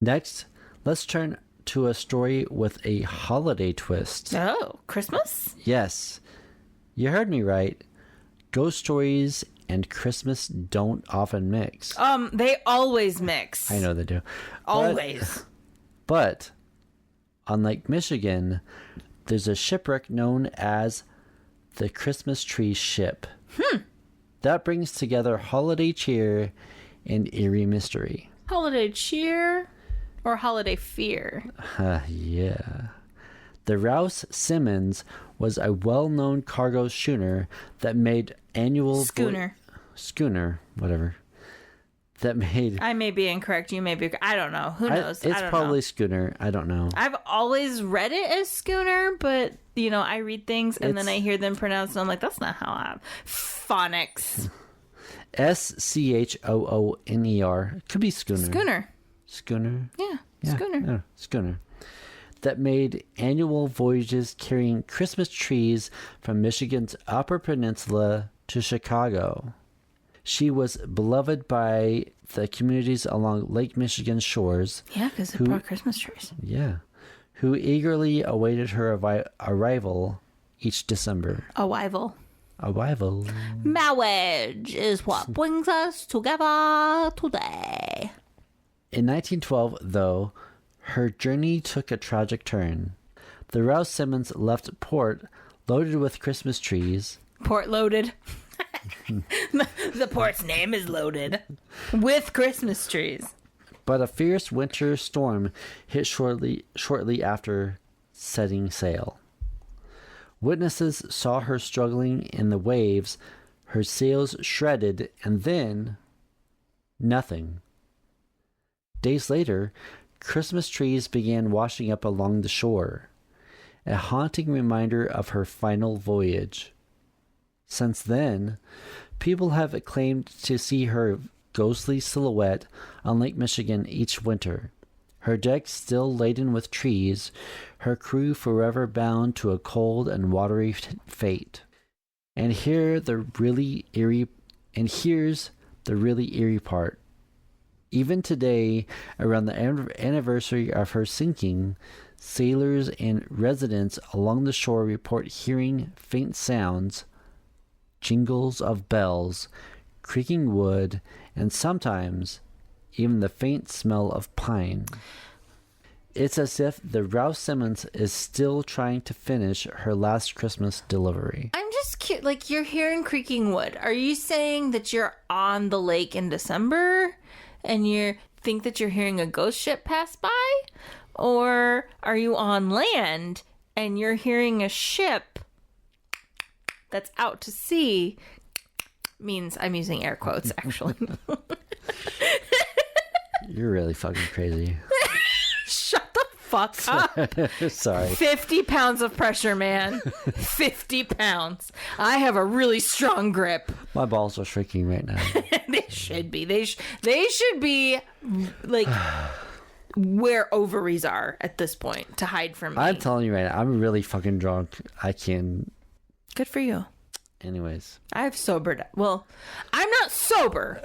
Next, let's turn to a story with a holiday twist. Oh, Christmas? Yes. You heard me right. Ghost stories and Christmas don't often mix. They always mix. I know they do. Always. But on Lake Michigan, there's a shipwreck known as the Christmas Tree Ship. that brings together holiday cheer and eerie mystery. Holiday cheer or holiday fear? Yeah. The Rouse Simmons was a well-known cargo schooner that made annual... Schooner, whatever. That made... I may be incorrect. You may be... I don't know. Who knows? It's probably schooner. I don't know. I've always read it as schooner, but, you know, I read things and then I hear them pronounced and I'm like, that's not how I'm... Phonics. Schooner. It could be schooner. Schooner? Yeah, schooner. Yeah, schooner. That made annual voyages carrying Christmas trees from Michigan's Upper Peninsula to Chicago. She was beloved by the communities along Lake Michigan shores. Yeah, because it brought Christmas trees. Yeah. Who eagerly awaited her arrival each December. Arrival. Marriage is what brings us together today. In 1912, though, her journey took a tragic turn. The Rouse Simmons left port loaded with Christmas trees. Port loaded. The port's name is loaded with Christmas trees. But a fierce winter storm hit shortly after setting sail. Witnesses saw her struggling in the waves, her sails shredded, and then nothing. Days later, Christmas trees began washing up along the shore, a haunting reminder of her final voyage. Since then, people have claimed to see her ghostly silhouette on Lake Michigan each winter, her deck still laden with trees, her crew forever bound to a cold and watery fate. And here's the really eerie part. Even today, around the anniversary of her sinking, sailors and residents along the shore report hearing faint sounds, jingles of bells, creaking wood, and sometimes even the faint smell of pine. It's as if the Rouse Simmons is still trying to finish her last Christmas delivery. I'm just curious, like, you're hearing creaking wood. Are you saying that you're on the lake in December and you think that you're hearing a ghost ship pass by? Or are you on land and you're hearing a ship that's out to sea? Means I'm using air quotes, actually. You're really fucking crazy. Shut the fuck up. Sorry. 50 pounds of pressure, man. 50 pounds. I have a really strong grip. My balls are shrinking right now. They should be. They should be like where ovaries are at this point to hide from me. I'm telling you right now, I'm really fucking drunk. I can... Good for you. Anyways. I've sobered up. Well, I'm not sober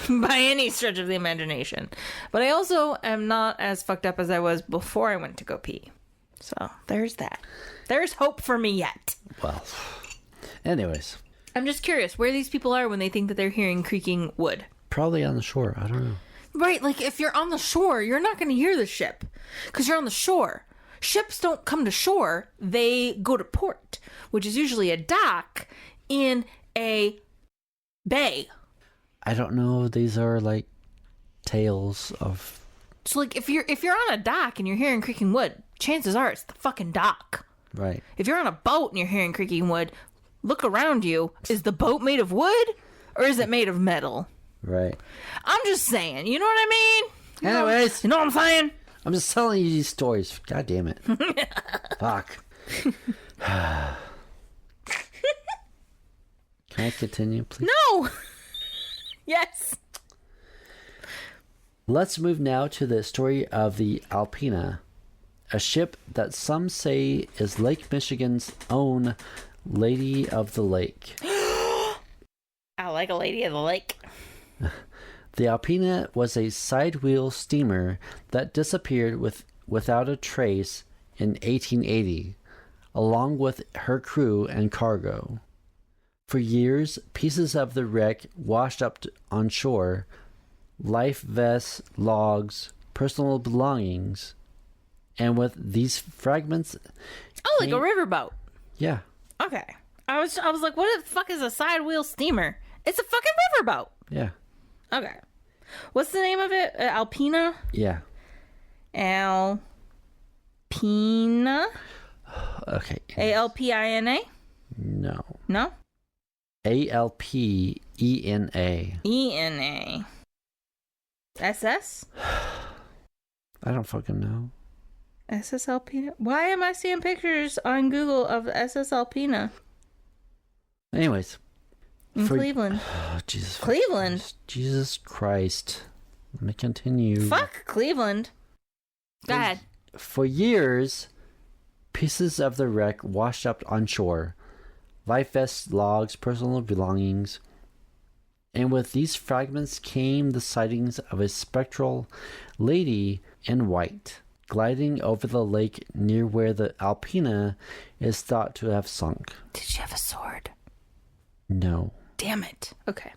by any stretch of the imagination. But I also am not as fucked up as I was before I went to go pee. So there's that. There's hope for me yet. Well, anyways. I'm just curious where these people are when they think that they're hearing creaking wood. Probably on the shore. I don't know. Right, like if you're on the shore, you're not going to hear the ship because you're on the shore. Ships don't come to shore. They go to port, which is usually a dock in a bay. I don't know. These are like tales of... So like if you're on a dock and you're hearing creaking wood, chances are it's the fucking dock. Right. If you're on a boat and you're hearing creaking wood, look around you. Is the boat made of wood or is it made of metal? Right. I'm just saying. You know what I mean? Anyways. You know what I'm saying? I'm just telling you these stories. God damn it. Fuck. Can I continue, please? No! Yes. Let's move now to the story of the Alpina, a ship that some say is Lake Michigan's own Lady of the Lake. I like a Lady of the Lake. The Alpina was a side-wheel steamer that disappeared without a trace in 1880, along with her crew and cargo. For years, pieces of the wreck washed up on shore, life vests, logs, personal belongings, and with these fragments... Oh, like a riverboat. Yeah. Okay. I was like, what the fuck is a side wheel steamer? It's a fucking riverboat. Yeah. Okay. What's the name of it? Alpina? Yeah. Alpina? Okay. Alpina? No. No? Alpena. ENA. SS? I don't fucking know. SS Alpina? Why am I seeing pictures on Google of SS Alpina? Anyways. In Cleveland. Oh, Jesus. Cleveland? Christ. Jesus Christ. Let me continue. Fuck Cleveland. Go ahead. For years, pieces of the wreck washed up on shore. Life vests, logs, personal belongings. And with these fragments came the sightings of a spectral lady in white, gliding over the lake near where the Alpina is thought to have sunk. Did she have a sword? No. Damn it. Okay.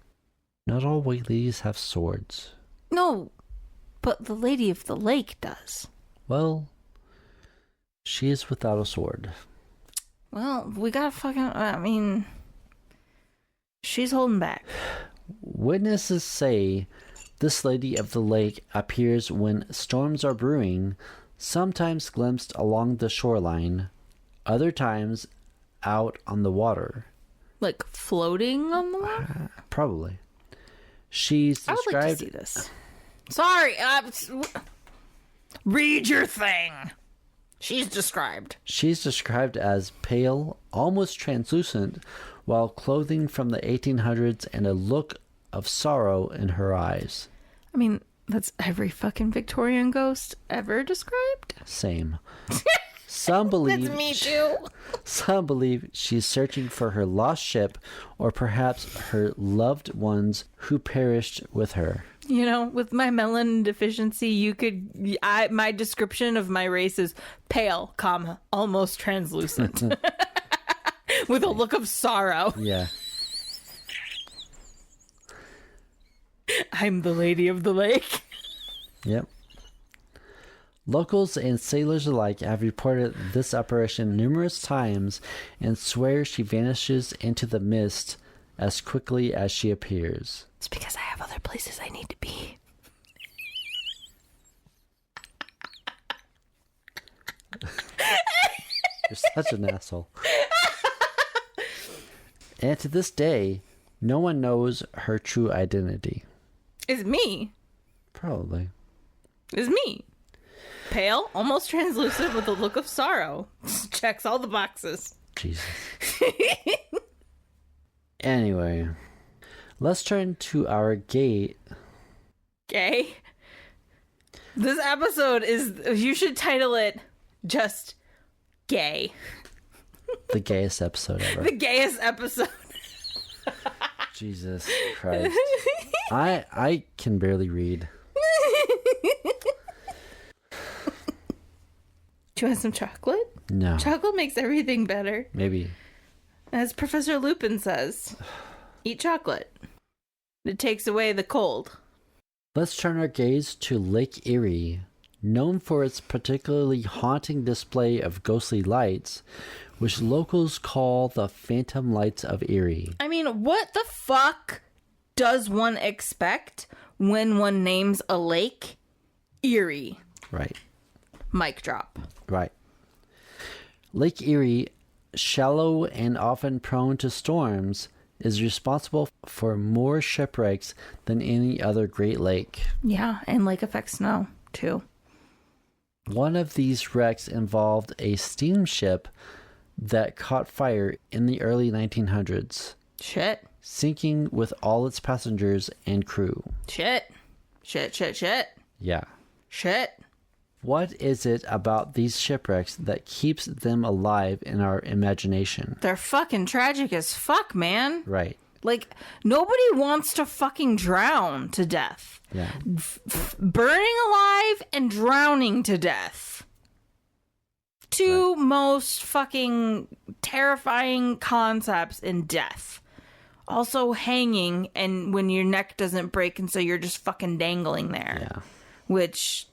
Not all white ladies have swords. No, but the Lady of the Lake does. Well, she is without a sword. Well, we gotta fucking... she's holding back. Witnesses say this Lady of the Lake appears when storms are brewing, sometimes glimpsed along the shoreline, other times out on the water. Like floating on the water? Probably. She's I would like to see this. Sorry, read your thing. She's described as pale, almost translucent, while clothing from the 1800s and a look of sorrow in her eyes. I mean, that's every fucking Victorian ghost ever described. Same. Some believe That's me too. Some believe she's searching for her lost ship or perhaps her loved ones who perished with her. You know, with my melanin deficiency, my description of my race is pale, almost translucent. With a look of sorrow. Yeah. I'm the Lady of the Lake. Yep. Locals and sailors alike have reported this apparition numerous times and swear she vanishes into the mist as quickly as she appears. It's because I have other places I need to be. You're such an asshole. And to this day, no one knows her true identity. It's me. Probably. It's me. Pale, almost translucent with a look of sorrow. Checks all the boxes. Jesus. Anyway, let's turn to our gate. Gay? This episode you should title it just Gay. The gayest episode ever. The gayest episode. Jesus Christ. I can barely read. Do you want some chocolate? No. Chocolate makes everything better. Maybe. As Professor Lupin says, eat chocolate. It takes away the cold. Let's turn our gaze to Lake Erie, known for its particularly haunting display of ghostly lights, which locals call the Phantom Lights of Erie. I mean, what the fuck does one expect when one names a lake Eerie? Right. Mic drop. Right. Lake Erie, shallow and often prone to storms, is responsible for more shipwrecks than any other Great Lake. Yeah, and lake effect snow, too. One of these wrecks involved a steamship that caught fire in the early 1900s. Shit. Sinking with all its passengers and crew. Shit. Yeah. Shit. What is it about these shipwrecks that keeps them alive in our imagination? They're fucking tragic as fuck, man. Right. Like, nobody wants to fucking drown to death. Yeah. Burning alive and drowning to death. Two most fucking terrifying concepts in death. Also hanging and when your neck doesn't break and so you're just fucking dangling there. Yeah. Which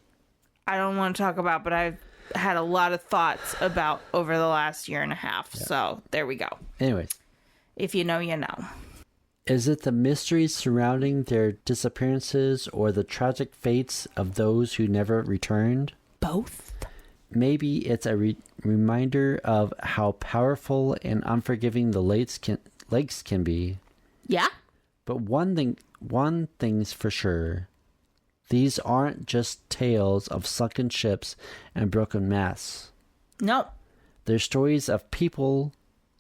I don't want to talk about, but I've had a lot of thoughts about over the last year and a half. Yeah. So there we go. Anyways. If you know, you know. Is it the mysteries surrounding their disappearances or the tragic fates of those who never returned? Both. Maybe it's a reminder of how powerful and unforgiving the lakes can be. Yeah. But one thing's for sure. These aren't just tales of sunken ships and broken masts. No. They're stories of people,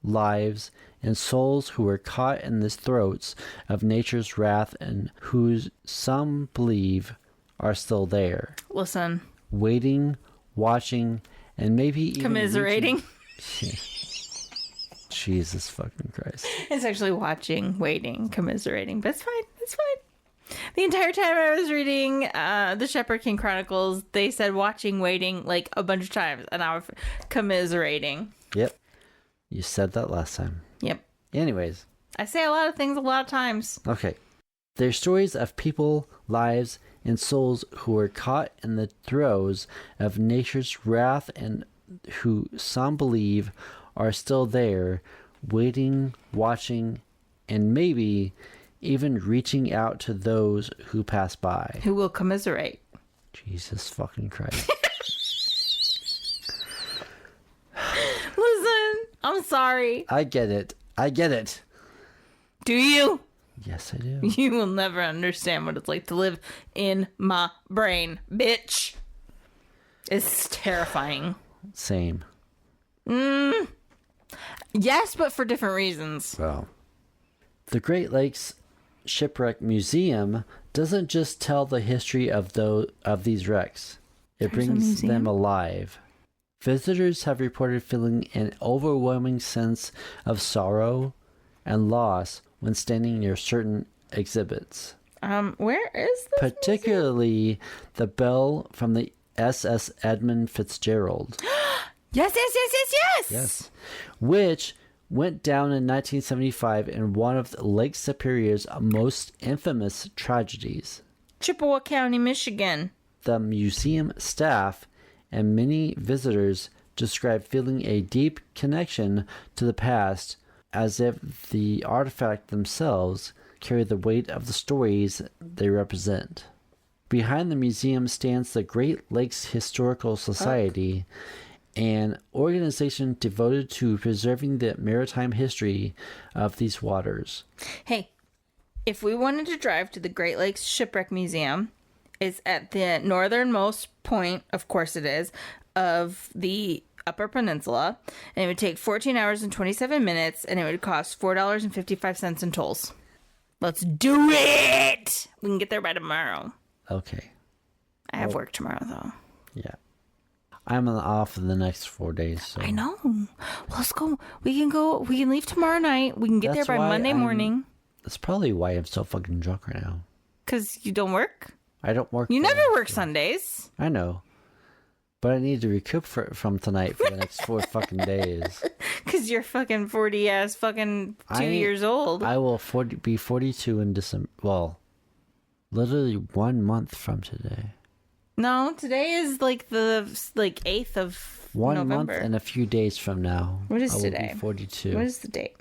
lives, and souls who were caught in the throats of nature's wrath and whose some believe are still there. Listen. Waiting, watching, and maybe even commiserating. Jesus fucking Christ. It's actually watching, waiting, commiserating. But it's fine. It's fine. The entire time I was reading the Shepherd King Chronicles, they said watching, waiting like a bunch of times. And I was commiserating. Yep. You said that last time. Yep. Anyways. I say a lot of things a lot of times. Okay. They're stories of people, lives, and souls who were caught in the throes of nature's wrath and who some believe are still there, waiting, watching, and maybe even reaching out to those who pass by. Who will commiserate. Jesus fucking Christ. Listen, I'm sorry. I get it. I get it. Do you? Yes, I do. You will never understand what it's like to live in my brain, bitch. It's terrifying. Same. Yes, but for different reasons. Well, the Great Lakes Shipwreck Museum doesn't just tell the history of these wrecks. It brings them alive. Visitors have reported feeling an overwhelming sense of sorrow and loss when standing near certain exhibits. Where is this Particularly the bell from the SS Edmund Fitzgerald. Yes. Yes. Which went down in 1975 in one of Lake Superior's most infamous tragedies. Chippewa County, Michigan. The museum staff and many visitors describe feeling a deep connection to the past, as if the artifact themselves carry the weight of the stories they represent. Behind the museum stands the Great Lakes Historical Society, an organization devoted to preserving the maritime history of these waters. Hey, if we wanted to drive to the Great Lakes Shipwreck Museum, it's at the northernmost point, of course it is, of the Upper Peninsula, and it would take 14 hours and 27 minutes, and it would cost $4.55 in tolls. Let's do it! We can get there by tomorrow. Okay. I have work tomorrow, though. Yeah. I'm off for the next 4 days. So. I know. Well, let's go. We can leave tomorrow night. We can get there by Monday morning. That's probably why I'm so fucking drunk right now. Because you don't work? I don't work. You never work Sundays. I know. But I need to recoup from tonight for the next 4 fucking days. Because you're fucking 40-ass fucking 2 years old. I will be 42 in December. Well, literally 1 month from today. No, today is like the 8th of November. 1 month and a few days from now. What is today? I will be 42. What is the date?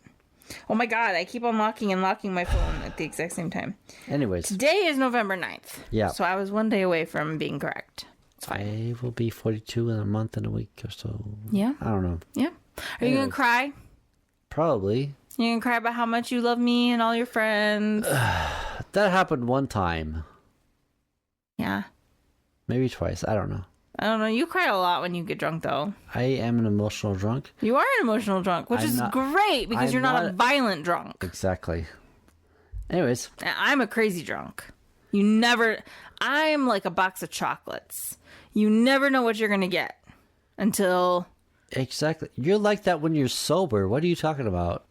Oh my god, I keep unlocking and locking my phone at the exact same time. Anyways. Today is November 9th. Yeah. So I was 1 day away from being correct. It's fine. I will be 42 in a month and a week or so. Yeah. I don't know. Yeah. Are you going to cry? Probably. You're going to cry about how much you love me and all your friends? That happened one time. Yeah. Maybe twice. I don't know. I don't know. You cry a lot when you get drunk, though. I am an emotional drunk. You are an emotional drunk, which is great because you're not a violent drunk. Exactly. Anyways. I'm a crazy drunk. I'm like a box of chocolates. You never know what you're going to get until... Exactly. You're like that when you're sober. What are you talking about?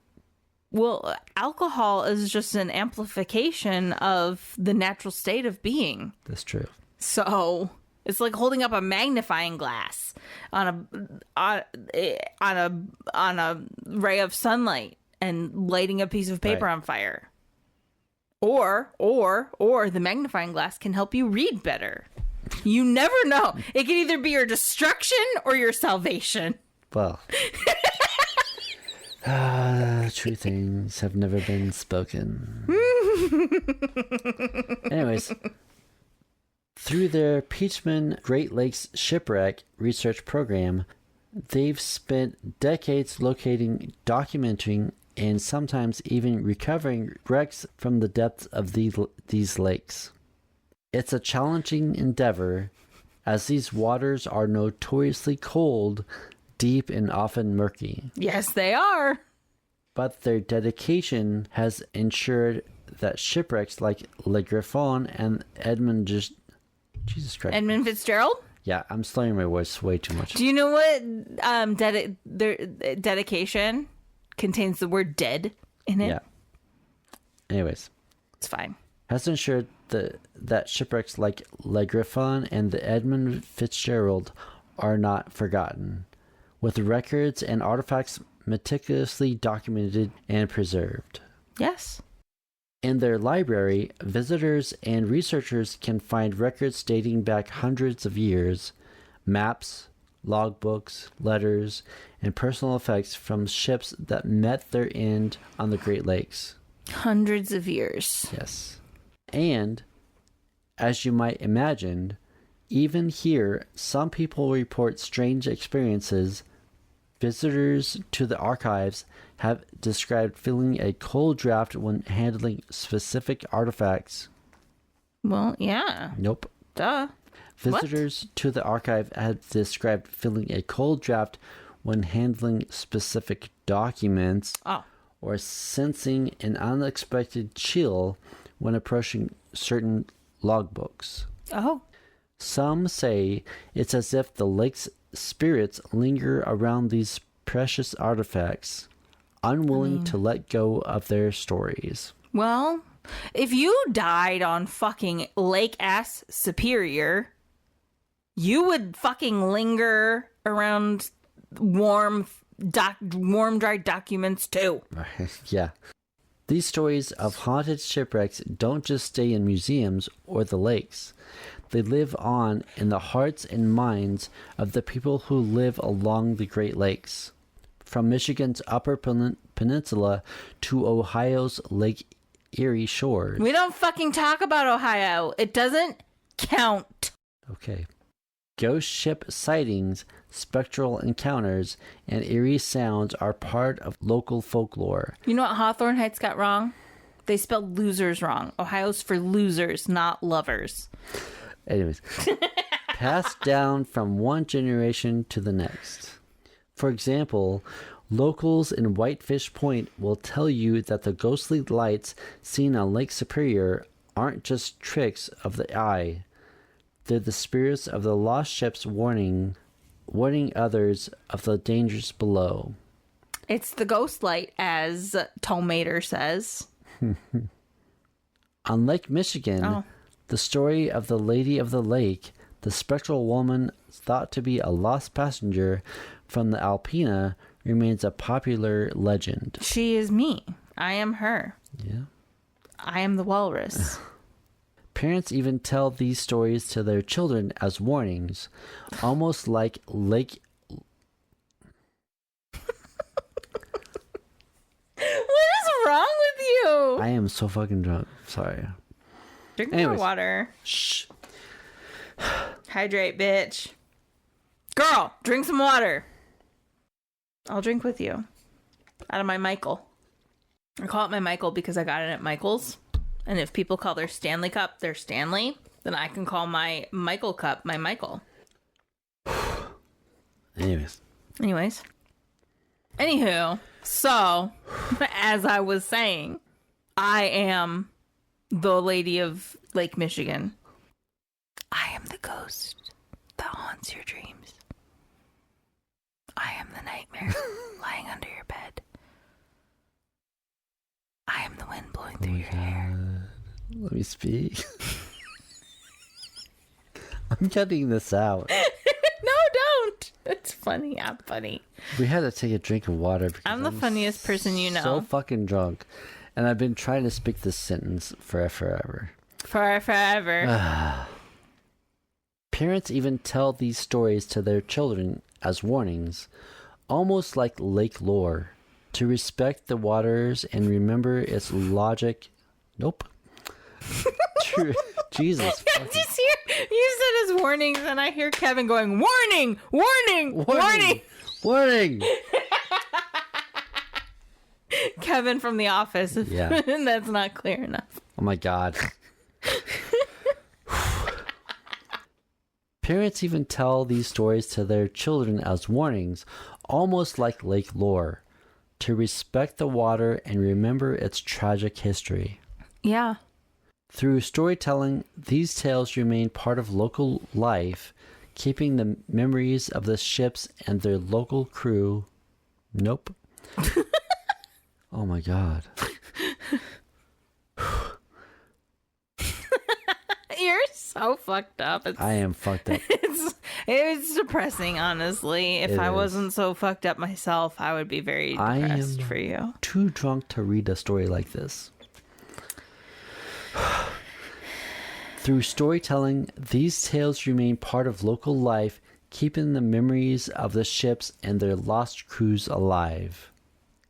Well, alcohol is just an amplification of the natural state of being. That's true. So it's like holding up a magnifying glass on a ray of sunlight and lighting a piece of paper on fire. Or the magnifying glass can help you read better. You never know. It can either be your destruction or your salvation. Well. True things have never been spoken. Anyways, through their Peachman Great Lakes Shipwreck Research Program, they've spent decades locating, documenting, and sometimes even recovering wrecks from the depths of these lakes. It's a challenging endeavor, as these waters are notoriously cold, deep, and often murky. Yes, they are. But their dedication has ensured that shipwrecks like Le Griffon and Edmund Edmund Fitzgerald? Yeah, I'm slurring my voice way too much. Do you know what their dedication contains the word dead in it? Yeah. Anyways. It's fine. Has ensured that shipwrecks like Le Griffon and the Edmund Fitzgerald are not forgotten, with records and artifacts meticulously documented and preserved. Yes. In their library, visitors and researchers can find records dating back hundreds of years, maps, logbooks, letters, and personal effects from ships that met their end on the Great Lakes. Hundreds of years. Yes. And, as you might imagine, even here, some people report strange experiences. Visitors to the archives have described feeling a cold draft when handling specific artifacts. Well, yeah. Nope. Duh. Visitors to the archive have described feeling a cold draft when handling specific documents. Oh. Or sensing an unexpected chill when approaching certain logbooks. Oh. Some say it's as if the lake's spirits linger around these precious artifacts, unwilling to let go of their stories. Well, if you died on fucking Lake Ass Superior, you would fucking linger around warm, dry documents too. Yeah. These stories of haunted shipwrecks don't just stay in museums or the lakes. They live on in the hearts and minds of the people who live along the Great Lakes. From Michigan's Upper Peninsula to Ohio's Lake Erie shores. We don't fucking talk about Ohio. It doesn't count. Okay. Ghost ship sightings, spectral encounters, and eerie sounds are part of local folklore. You know what Hawthorne Heights got wrong? They spelled losers wrong. Ohio's for losers, not lovers. Anyways, passed down from one generation to the next. For example, locals in Whitefish Point will tell you that the ghostly lights seen on Lake Superior aren't just tricks of the eye. They're the spirits of the lost ships warning others of the dangers below. It's the ghost light, as Tomater says. On Lake Michigan, the story of the Lady of the Lake, the spectral woman thought to be a lost passenger from the Alpena, remains a popular legend. She is me. I am her. Yeah. I am the walrus. Parents even tell these stories to their children as warnings, almost like Lake... What is wrong with you? I am so fucking drunk. Sorry. Drink more water. Shh. Hydrate, bitch. Girl, drink some water. I'll drink with you. Out of my Michael. I call it my Michael because I got it at Michael's. And if people call their Stanley cup their Stanley, then I can call my Michael cup my Michael. Anyways. Anywho, so, as I was saying, I am the Lady of Lake Michigan. I am the ghost that haunts your dreams. I am the nightmare lying under your bed. I am the wind blowing through your hair. Let me speak. I'm cutting this out. No, don't. It's funny. I'm funny. We had to take a drink of water because I'm the funniest person you know. So fucking drunk. And I've been trying to speak this sentence for forever. Forever. Parents even tell these stories to their children as warnings, almost like lake lore. To respect the waters and remember its logic. Nope. Jesus. I just hear you said as warnings, and I hear Kevin going, "Warning! Warning! Warning!" Warning! Kevin from The Office. Yeah. That's not clear enough. Oh my God. Parents even tell these stories to their children as warnings, almost like lake lore, to respect the water and remember its tragic history. Yeah. Through storytelling, these tales remain part of local life, keeping the memories of the ships and their local crew. Nope. Oh my God. You're so fucked up. I am fucked up. It's depressing, honestly. If I wasn't so fucked up myself, I would be very depressed for you. Too drunk to read a story like this. Through storytelling, these tales remain part of local life, keeping the memories of the ships and their lost crews alive.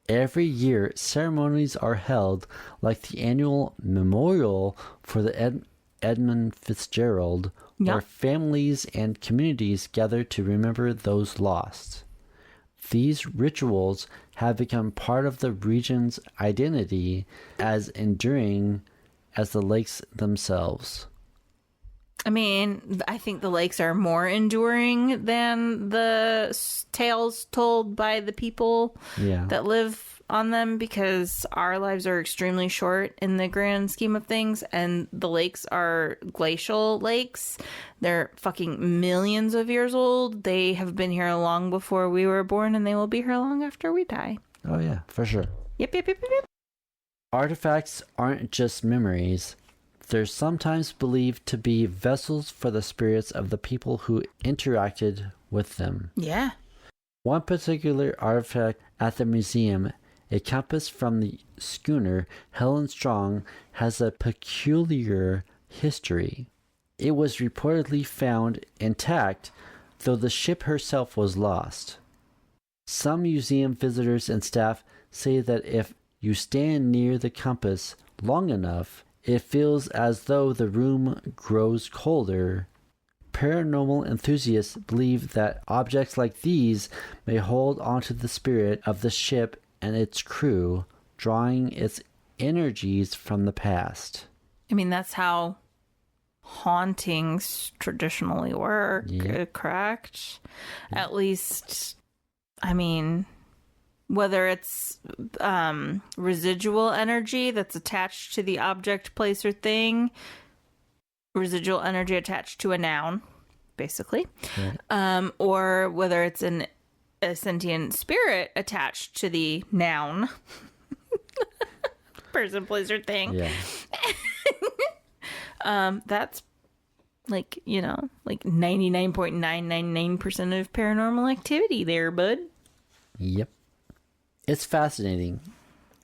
Every year, ceremonies are held, like the annual memorial for the Edmund Fitzgerald, where families and communities gather to remember those lost. These rituals have become part of the region's identity, as enduring as the lakes themselves. I mean, I think the lakes are more enduring than the tales told by the people that live on them, because our lives are extremely short in the grand scheme of things, and the lakes are glacial lakes. They're fucking millions of years old. They have been here long before we were born, and they will be here long after we die. Oh yeah, for sure. Yep. Artifacts aren't just memories. They're sometimes believed to be vessels for the spirits of the people who interacted with them. Yeah. One particular artifact at the museum, a compass from the schooner Helen Strong, has a peculiar history. It was reportedly found intact, though the ship herself was lost. Some museum visitors and staff say that if you stand near the compass long enough, it feels as though the room grows colder. Paranormal enthusiasts believe that objects like these may hold onto the spirit of the ship and its crew, drawing its energies from the past. I mean, that's how hauntings traditionally work, correct? Yeah. At least, I mean, whether it's residual energy that's attached to the object, place, or thing, residual energy attached to a noun, basically, or whether it's a sentient spirit attached to the noun, person, place, or thing. Yeah. That's like 99.999% of paranormal activity there, bud. Yep. It's fascinating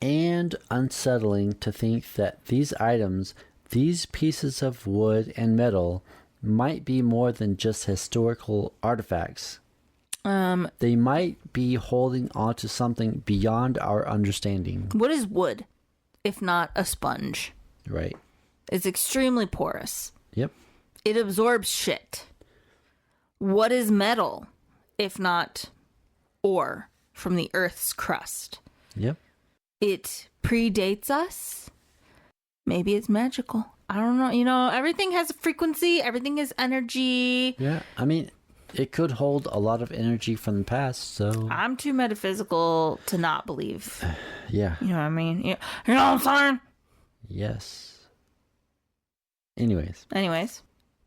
and unsettling to think that these items, these pieces of wood and metal, might be more than just historical artifacts. They might be holding on to something beyond our understanding. What is wood, if not a sponge? Right. It's extremely porous. Yep. It absorbs shit. What is metal, if not ore from the Earth's crust? Yep. It predates us. Maybe it's magical. I don't know. Everything has a frequency. Everything is energy. Yeah. I mean, it could hold a lot of energy from the past, so... I'm too metaphysical to not believe. Yeah. You know what I mean? You know what I'm saying? Yes. Anyways.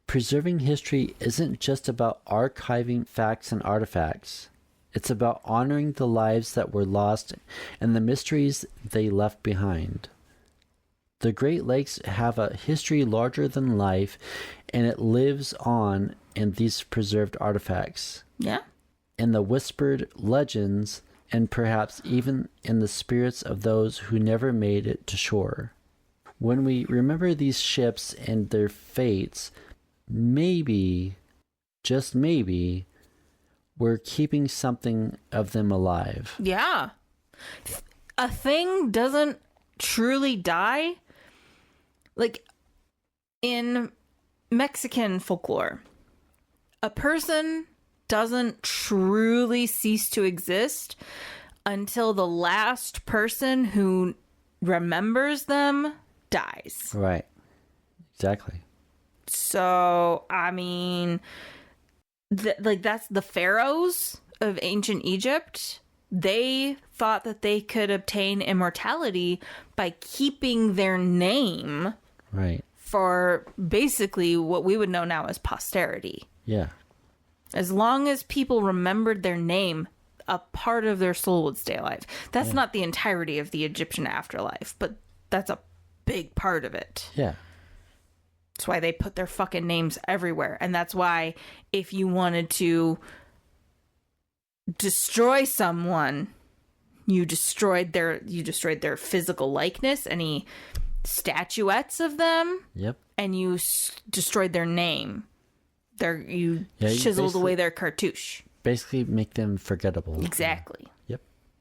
Preserving history isn't just about archiving facts and artifacts. It's about honoring the lives that were lost and the mysteries they left behind. The Great Lakes have a history larger than life, and it lives on in these preserved artifacts. Yeah. In the whispered legends, and perhaps even in the spirits of those who never made it to shore. When we remember these ships and their fates, maybe, just maybe, we're keeping something of them alive. Yeah. A thing doesn't truly die. Like, in Mexican folklore, a person doesn't truly cease to exist until the last person who remembers them dies. Right. Exactly. So, I mean, that's the pharaohs of ancient Egypt. They thought that they could obtain immortality by keeping their name Right. for basically what we would know now as posterity. Yeah. As long as people remembered their name, a part of their soul would stay alive. That's not the entirety of the Egyptian afterlife, but that's a big part of it. Yeah. That's why they put their fucking names everywhere. And that's why if you wanted to destroy someone, you destroyed their physical likeness, any statuettes of them, Yep. and you destroyed their name. You you chiseled away their cartouche. Basically make them forgettable. Exactly. Yep.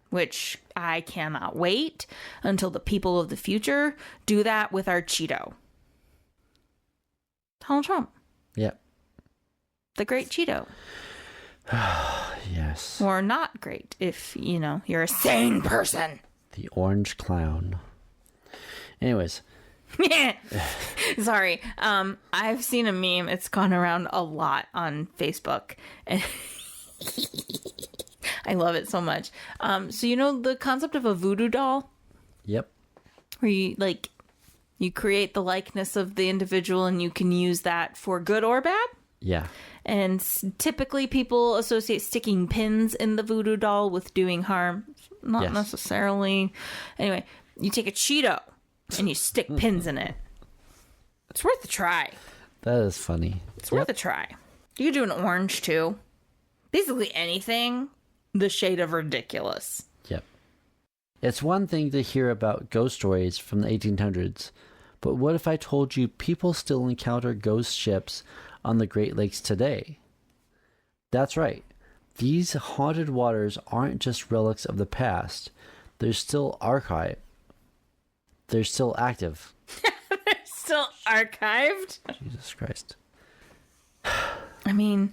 Which I cannot wait until the people of the future do that with our Cheeto. Donald Trump. Yep. The great Cheeto. Yes. Or not great if, you're a sane person. The orange clown. Anyways. Sorry. I've seen a meme. It's gone around a lot on Facebook. And I love it so much. So the concept of a voodoo doll? Yep. Where you create the likeness of the individual and you can use that for good or bad? Yeah. And typically people associate sticking pins in the voodoo doll with doing harm. Not necessarily. Anyway, you take a Cheeto and you stick pins in it. It's worth a try. That is funny. It's worth a try. You could do an orange too. Basically anything the shade of ridiculous. Yep. It's one thing to hear about ghost stories from the 1800s, but what if I told you people still encounter ghost ships on the Great Lakes today? That's right. These haunted waters aren't just relics of the past. They're still archived. They're still active. They're still archived? Jesus Christ. I mean,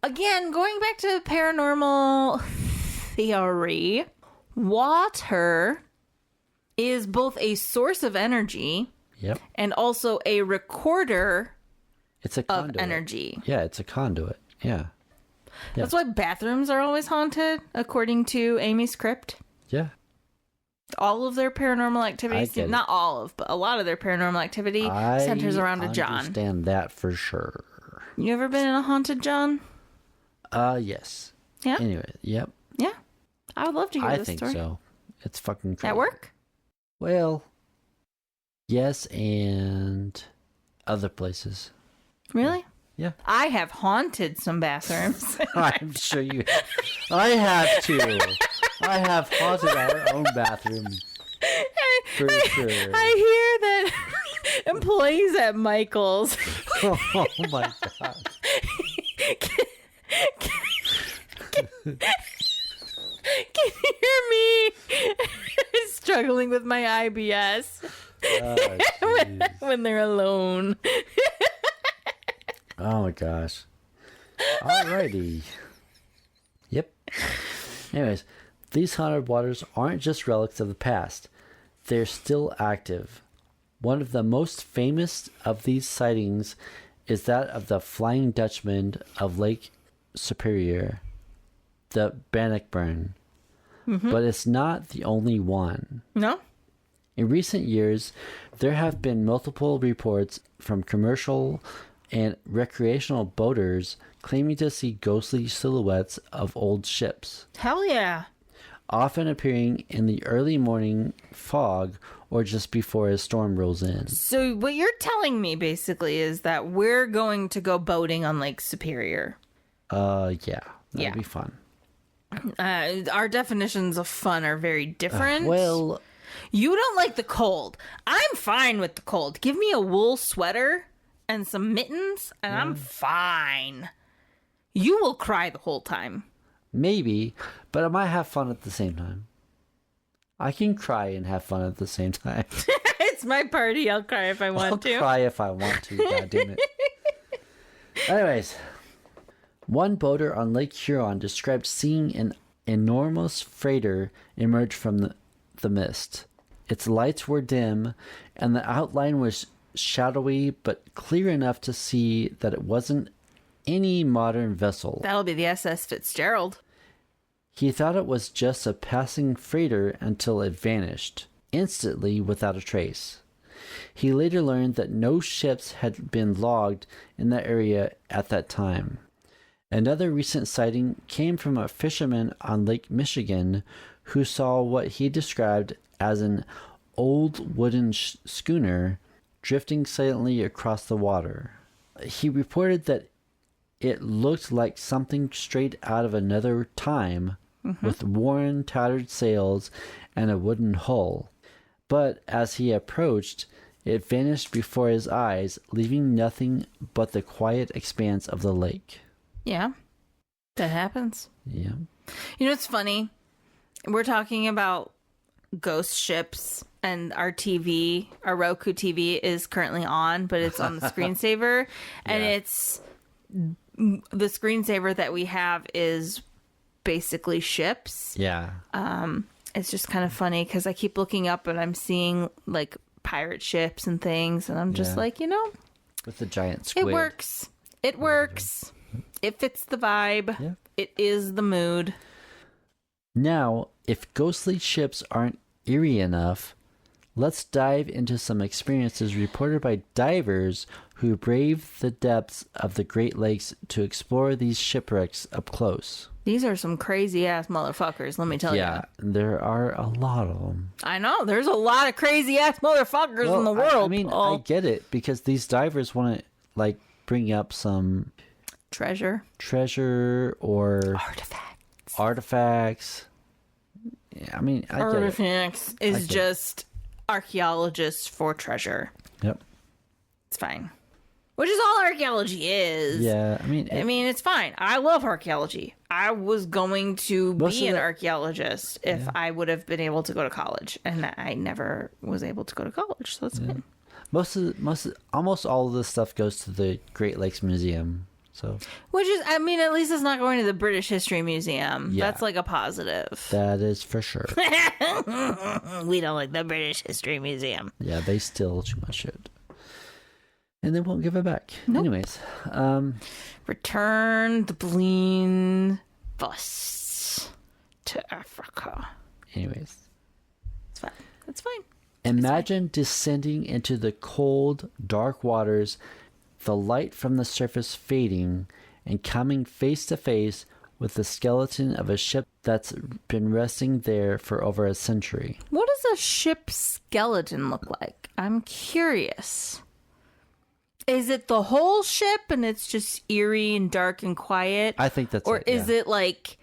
again, going back to paranormal theory, water is both a source of energy Yep. and also a recorder It's a of conduit. energy. Yeah, it's a conduit. Yeah. That's why bathrooms are always haunted, according to Amy's crypt. Yeah. All of their paranormal activities, not all of, but a lot of their paranormal activity centers around a John. I understand that for sure. You ever been in a haunted John? Yes. Yeah? Anyway, yep. Yeah. I would love to hear this story. I think so. It's fucking crazy. At work? Well, yes, and other places. Really? Yeah. I have haunted some bathrooms. I'm sure you... I have too. I have haunted our own bathroom. For sure. I hear that employees at Michael's... Oh my god. Can you hear me struggling with my IBS when they're alone? Oh my gosh. Alrighty. Yep. Anyways, these haunted waters aren't just relics of the past. They're still active. One of the most famous of these sightings is that of the Flying Dutchman of Lake Superior, the Bannockburn. Mm-hmm. But it's not the only one. No? In recent years, there have been multiple reports from commercial and recreational boaters claiming to see ghostly silhouettes of old ships. Hell yeah. Often appearing in the early morning fog or just before a storm rolls in. So what you're telling me basically is that we're going to go boating on Lake Superior. Yeah. That'd be fun. Our definitions of fun are very different. Well, you don't like the cold. I'm fine with the cold. Give me a wool sweater and some mittens and I'm fine. You will cry the whole time. maybe, but I might have fun at the same time. I can cry and have fun at the same time. It's my party. I'll cry if I want to. I'll cry if I want to. God damn it. Anyways, one boater on Lake Huron described seeing an enormous freighter emerge from the mist. Its lights were dim, and the outline was shadowy but clear enough to see that it wasn't any modern vessel. That'll be the SS Fitzgerald. He thought it was just a passing freighter until it vanished, instantly without a trace. He later learned that no ships had been logged in that area at that time. Another recent sighting came from a fisherman on Lake Michigan who saw what he described as an old wooden schooner drifting silently across the water. He reported that it looked like something straight out of another time, with worn, tattered sails and a wooden hull. But as he approached, it vanished before his eyes, leaving nothing but the quiet expanse of the lake. Yeah, that happens. Yeah. You know, it's funny. We're talking about ghost ships, and our TV, our Roku TV, is currently on, but it's on the screensaver, and it's the screensaver that we have is basically ships. Yeah. It's just kind of funny because I keep looking up and I'm seeing like pirate ships and things, and I'm just like, you know, with the giant squid. it works. It works. It fits the vibe. Yeah. It is the mood. Now, if ghostly ships aren't eerie enough, let's dive into some experiences reported by divers who braved the depths of the Great Lakes to explore these shipwrecks up close. These are some crazy ass motherfuckers, let me tell you. Yeah, there are a lot of them. I know, there's a lot of crazy ass motherfuckers in the world. I mean, I get it, because these divers want to, like, bring up some treasure or artifacts. Yeah, I mean, I artifacts get it. is just archaeologists for treasure. Yep. It's fine. Which is all archaeology is. Yeah, I mean, it's fine. I love archaeology. I was going to be an archaeologist if I would have been able to go to college, and I never was able to go to college, so that's fine. Almost all of this stuff goes to the Great Lakes Museum. So, which is, I mean, at least it's not going to the British History Museum. Yeah. That's like a positive. That is for sure. We don't like the British History Museum. Yeah, they steal too much shit. And they won't give it back. Nope. Anyways. Return the Bleen busts to Africa. Anyways. It's fine. It's fine. Imagine descending into the cold, dark waters, the light from the surface fading, and coming face to face with the skeleton of a ship that's been resting there for over a century. What does a ship's skeleton look like? I'm curious. Is it the whole ship and it's just eerie and dark and quiet? I think that's it. Or it, is it like...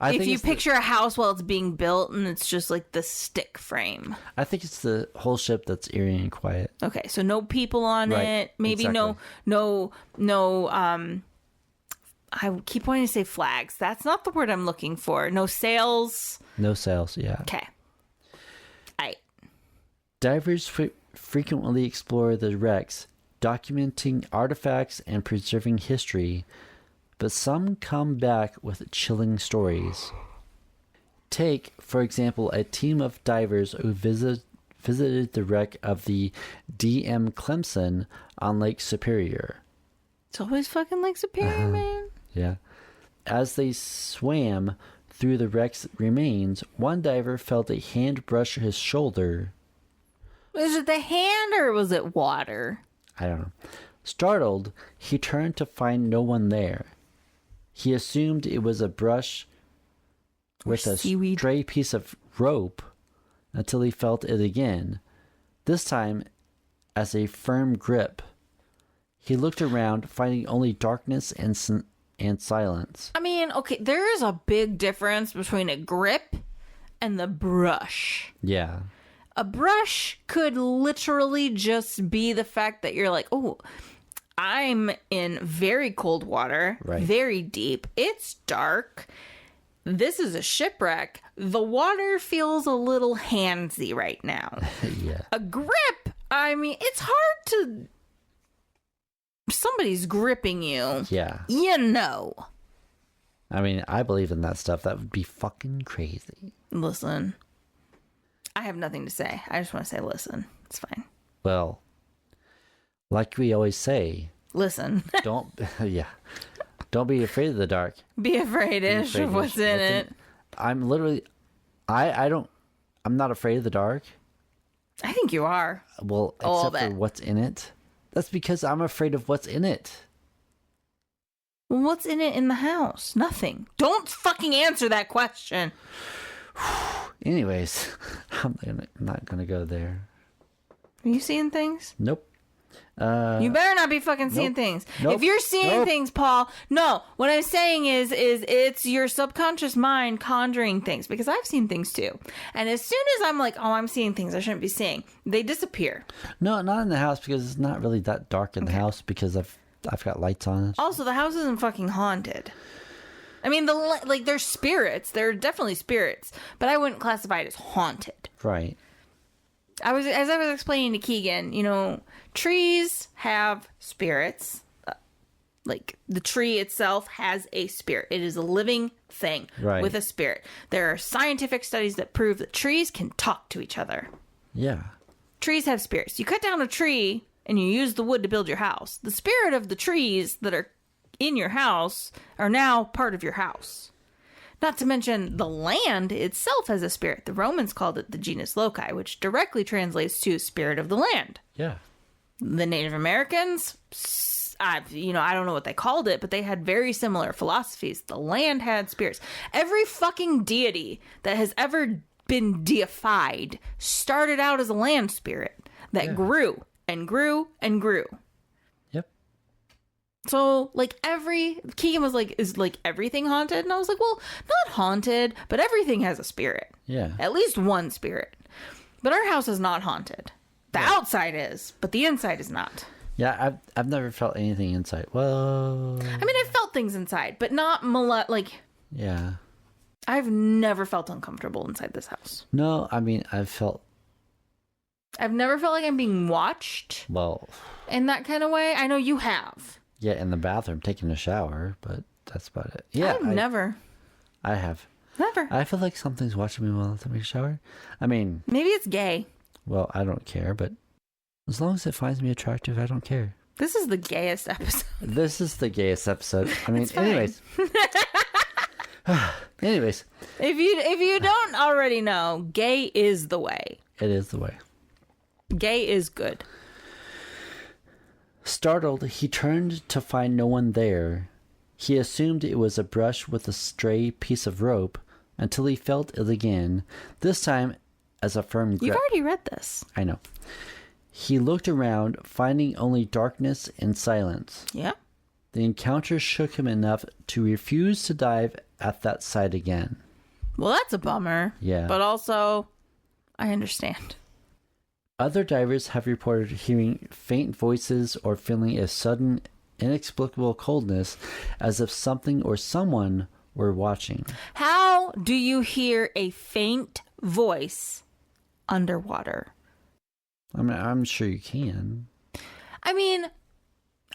if you picture a house while it's being built and it's just like the stick frame. I think it's the whole ship that's eerie and quiet. Okay, so no people on it. Maybe exactly. no I keep wanting to say flags. That's not the word I'm looking for. No sails. No sails, yeah. Okay. Divers frequently explore the wrecks, documenting artifacts and preserving history, but some come back with chilling stories. Take, for example, a team of divers who visited the wreck of the D.M. Clemson on Lake Superior. It's always fucking Lake Superior, man. Yeah. As they swam through the wreck's remains, one diver felt a hand brush his shoulder. Was it the hand or was it water? I don't know. Startled, he turned to find no one there. He assumed it was a brush with a stray piece of rope until he felt it again, this time as a firm grip. He looked around, finding only darkness and silence. I mean, okay, there is a big difference between a grip and the brush. Yeah. A brush could literally just be the fact that you're like, oh, I'm in very cold water, very deep. It's dark. this is a shipwreck. The water feels a little handsy right now. Yeah. A grip, I mean, it's hard to... Somebody's gripping you. Yeah. You know. I mean, I believe in that stuff. That would be fucking crazy. Listen. I have nothing to say. I just want to say listen. It's fine. Well, like we always say... Listen. Don't be afraid of the dark. Be afraid-ish of what's in it. I'm literally... I'm not afraid of the dark. I think you are. Well, except for what's in it. That's because I'm afraid of what's in it. Well, what's in it in the house? Nothing. Don't fucking answer that question. Anyways, I'm not gonna go there. Are you seeing things? Nope. You better not be fucking seeing things. Nope. If you're seeing things, Paul, no. What I'm saying is it's your subconscious mind conjuring things, because I've seen things too. And as soon as I'm like, oh, I'm seeing things I shouldn't be seeing, they disappear. No, not in the house, because it's not really that dark in the house, because I've got lights on it. Also, the house isn't fucking haunted. I mean, there's spirits. There are definitely spirits, but I wouldn't classify it as haunted. Right. As I was explaining to Keegan, you know, trees have spirits. Like, the tree itself has a spirit. It is a living thing with a spirit. There are scientific studies that prove that trees can talk to each other. Yeah. Trees have spirits. You cut down a tree and you use the wood to build your house. The spirit of the trees that are in your house are now part of your house. Not to mention the land itself has a spirit. The Romans called it the genus loci, which directly translates to spirit of the land. Yeah. The Native Americans, I don't know what they called it, but they had very similar philosophies. The land had spirits. Every fucking deity that has ever been deified started out as a land spirit that grew and grew and grew. Yep. So, like, Keegan was like, is, like, everything haunted? And I was like, well, not haunted, but everything has a spirit. Yeah. At least one spirit. But our house is not haunted. The outside is, but the inside is not. Yeah, I've never felt anything inside. Well... I mean, I've felt things inside, but not, Yeah. I've never felt uncomfortable inside this house. No, I mean, I've never felt like I'm being watched. Well... In that kind of way. I know you have. Yeah, in the bathroom, taking a shower, but that's about it. Yeah, never. I have. Never. I feel like something's watching me while I take a shower. I mean... Maybe it's gay. Well, I don't care, but as long as it finds me attractive, I don't care. This is the gayest episode. This is the gayest episode. I mean, anyways. Anyways. If you don't already know, gay is the way. It is the way. Gay is good. Startled, he turned to find no one there. He assumed it was a brush with a stray piece of rope until he felt it again, this time as a firm grip. You've already read this. I know. He looked around, finding only darkness and silence. Yeah. The encounter shook him enough to refuse to dive at that sight again. Well, that's a bummer. Yeah. But also, I understand. Other divers have reported hearing faint voices or feeling a sudden, inexplicable coldness as if something or someone were watching. How do you hear a faint voice underwater? I mean, I'm sure you can. I mean,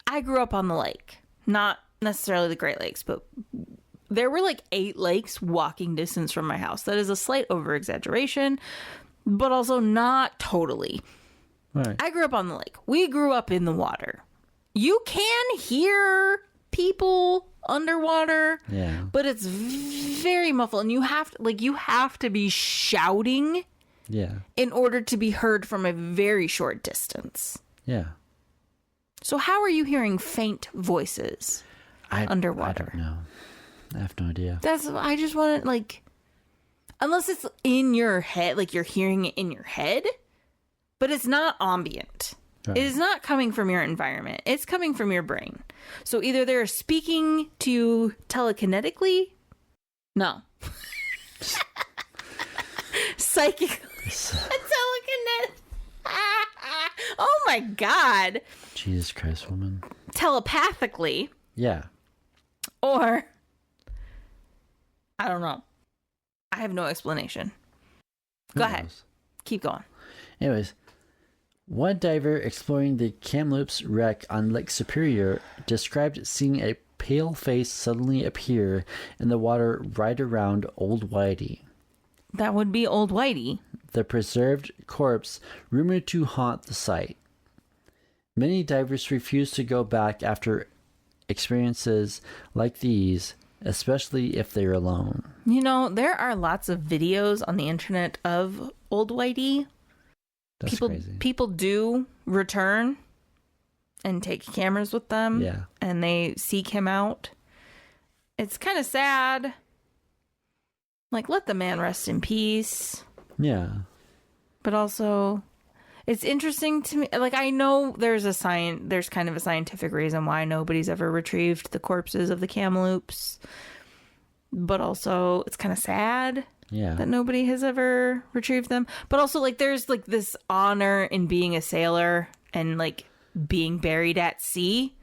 I grew up on the lake. Not necessarily the Great Lakes, but there were like 8 lakes walking distance from my house. That is a slight over-exaggeration, but also not totally. Right. I grew up on the lake. We grew up in the water. You can hear people underwater, but it's very muffled, and you have to be shouting in order to be heard from a very short distance. Yeah. So how are you hearing faint voices underwater? I don't know. I have no idea. I just want to, like, unless it's in your head, like you're hearing it in your head, but it's not ambient. Right. It is not coming from your environment. It's coming from your brain. So either they're speaking to you telekinetically. No. Psychically. Telekinetic. Oh my God. Jesus Christ, woman. Telepathically. Yeah. Or I don't know. I have no explanation. Go ahead. Keep going. Anyways, one diver exploring the Kamloops wreck on Lake Superior described seeing a pale face suddenly appear in the water right around Old Whitey. That would be Old Whitey. The preserved corpse rumored to haunt the site. Many divers refuse to go back after experiences like these, especially if they're alone. You know, there are lots of videos on the internet of Old Whitey. That's crazy. People do return and take cameras with them. Yeah. And they seek him out. It's kind of sad. Like, let the man rest in peace. Yeah. But also, it's interesting to me. Like, I know there's kind of a scientific reason why nobody's ever retrieved the corpses of the Kamloops. But also, it's kind of sad. Yeah. That nobody has ever retrieved them. But also, like, there's, like, this honor in being a sailor and, like, being buried at sea.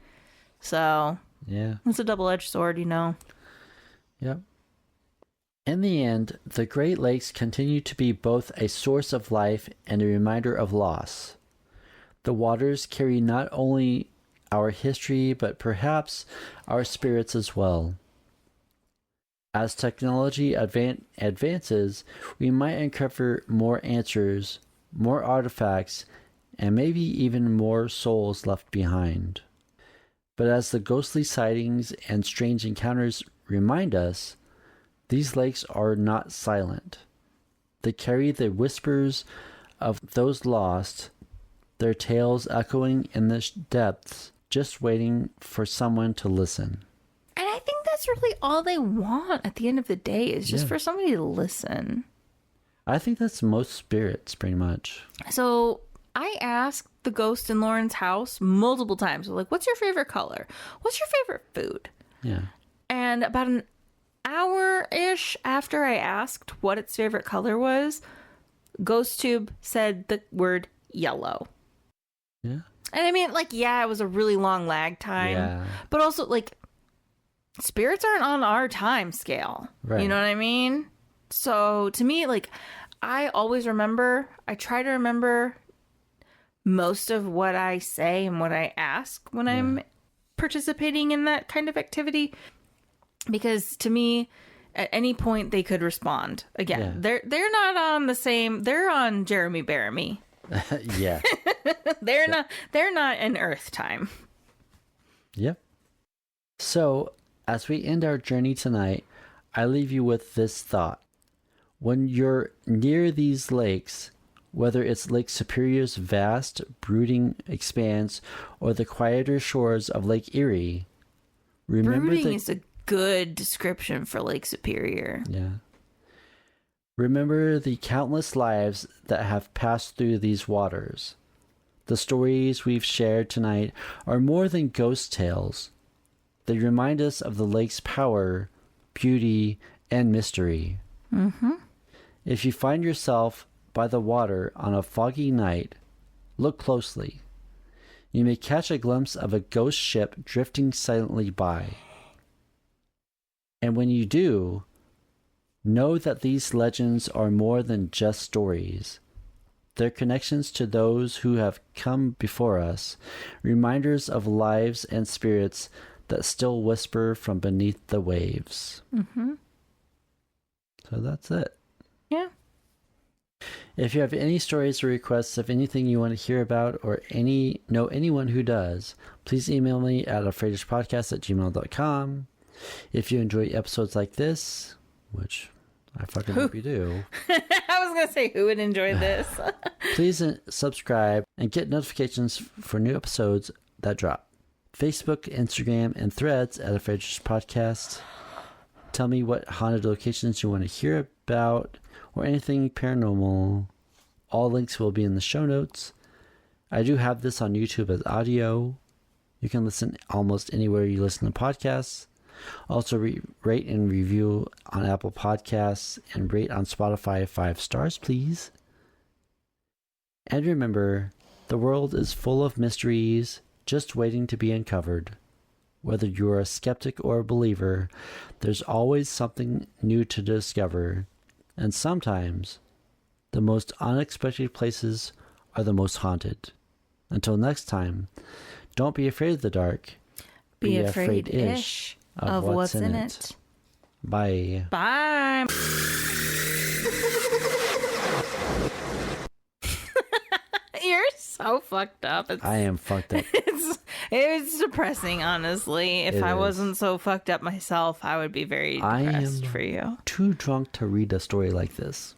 So, yeah. It's a double-edged sword, you know. Yep. In the end, the Great Lakes continue to be both a source of life and a reminder of loss. The waters carry not only our history, but perhaps our spirits as well. As technology advances, we might uncover more answers, more artifacts, and maybe even more souls left behind. But as the ghostly sightings and strange encounters remind us, these lakes are not silent. They carry the whispers of those lost, their tales echoing in the depths, just waiting for someone to listen. And I think that's really all they want at the end of the day is just for somebody to listen. I think that's most spirits, pretty much. So I asked the ghost in Lauren's house multiple times. Like, what's your favorite color? What's your favorite food? Yeah. And about an hour-ish after I asked what its favorite color was, GhostTube said the word yellow. Yeah. And I mean, like, yeah, it was a really long lag time. Yeah. But also, like, spirits aren't on our time scale. Right. You know what I mean? So to me, like, I try to remember most of what I say and what I ask when I'm participating in that kind of activity. Because to me, at any point they could respond. Again, they're not on the same. They're on Jeremy Bear Me. Yeah. They're not in Earth time. Yep. So, as we end our journey tonight, I leave you with this thought. When you're near these lakes, whether it's Lake Superior's vast, brooding expanse or the quieter shores of Lake Erie, remember brooding is a good description for Lake Superior. Yeah. Remember the countless lives that have passed through these waters. The stories we've shared tonight are more than ghost tales. They remind us of the lake's power, beauty, and mystery. Mm-hmm. If you find yourself by the water on a foggy night, look closely. You may catch a glimpse of a ghost ship drifting silently by. And when you do, know that these legends are more than just stories. They're connections to those who have come before us, reminders of lives and spirits that still whisper from beneath the waves. Mm-hmm. So that's it. Yeah. If you have any stories or requests of anything you want to hear about or know anyone who does, please email me at afraidishpodcast@gmail.com. If you enjoy episodes like this, which I fucking hope you do. I was going to say, who would enjoy this? Please subscribe and get notifications for new episodes that drop. Facebook, Instagram, and Threads at Afraid Podcast. Tell me what haunted locations you want to hear about or anything paranormal. All links will be in the show notes. I do have this on YouTube as audio. You can listen almost anywhere you listen to podcasts. Also, rate and review on Apple Podcasts and rate on Spotify 5 stars, please. And remember, the world is full of mysteries just waiting to be uncovered. Whether you're a skeptic or a believer, there's always something new to discover. And sometimes, the most unexpected places are the most haunted. Until next time, don't be afraid of the dark. Be afraid-ish of what's in it. Bye. Bye. You're so fucked up. I am fucked up. It's depressing, honestly. If I wasn't so fucked up myself, I would be very depressed for you. Too drunk to read a story like this.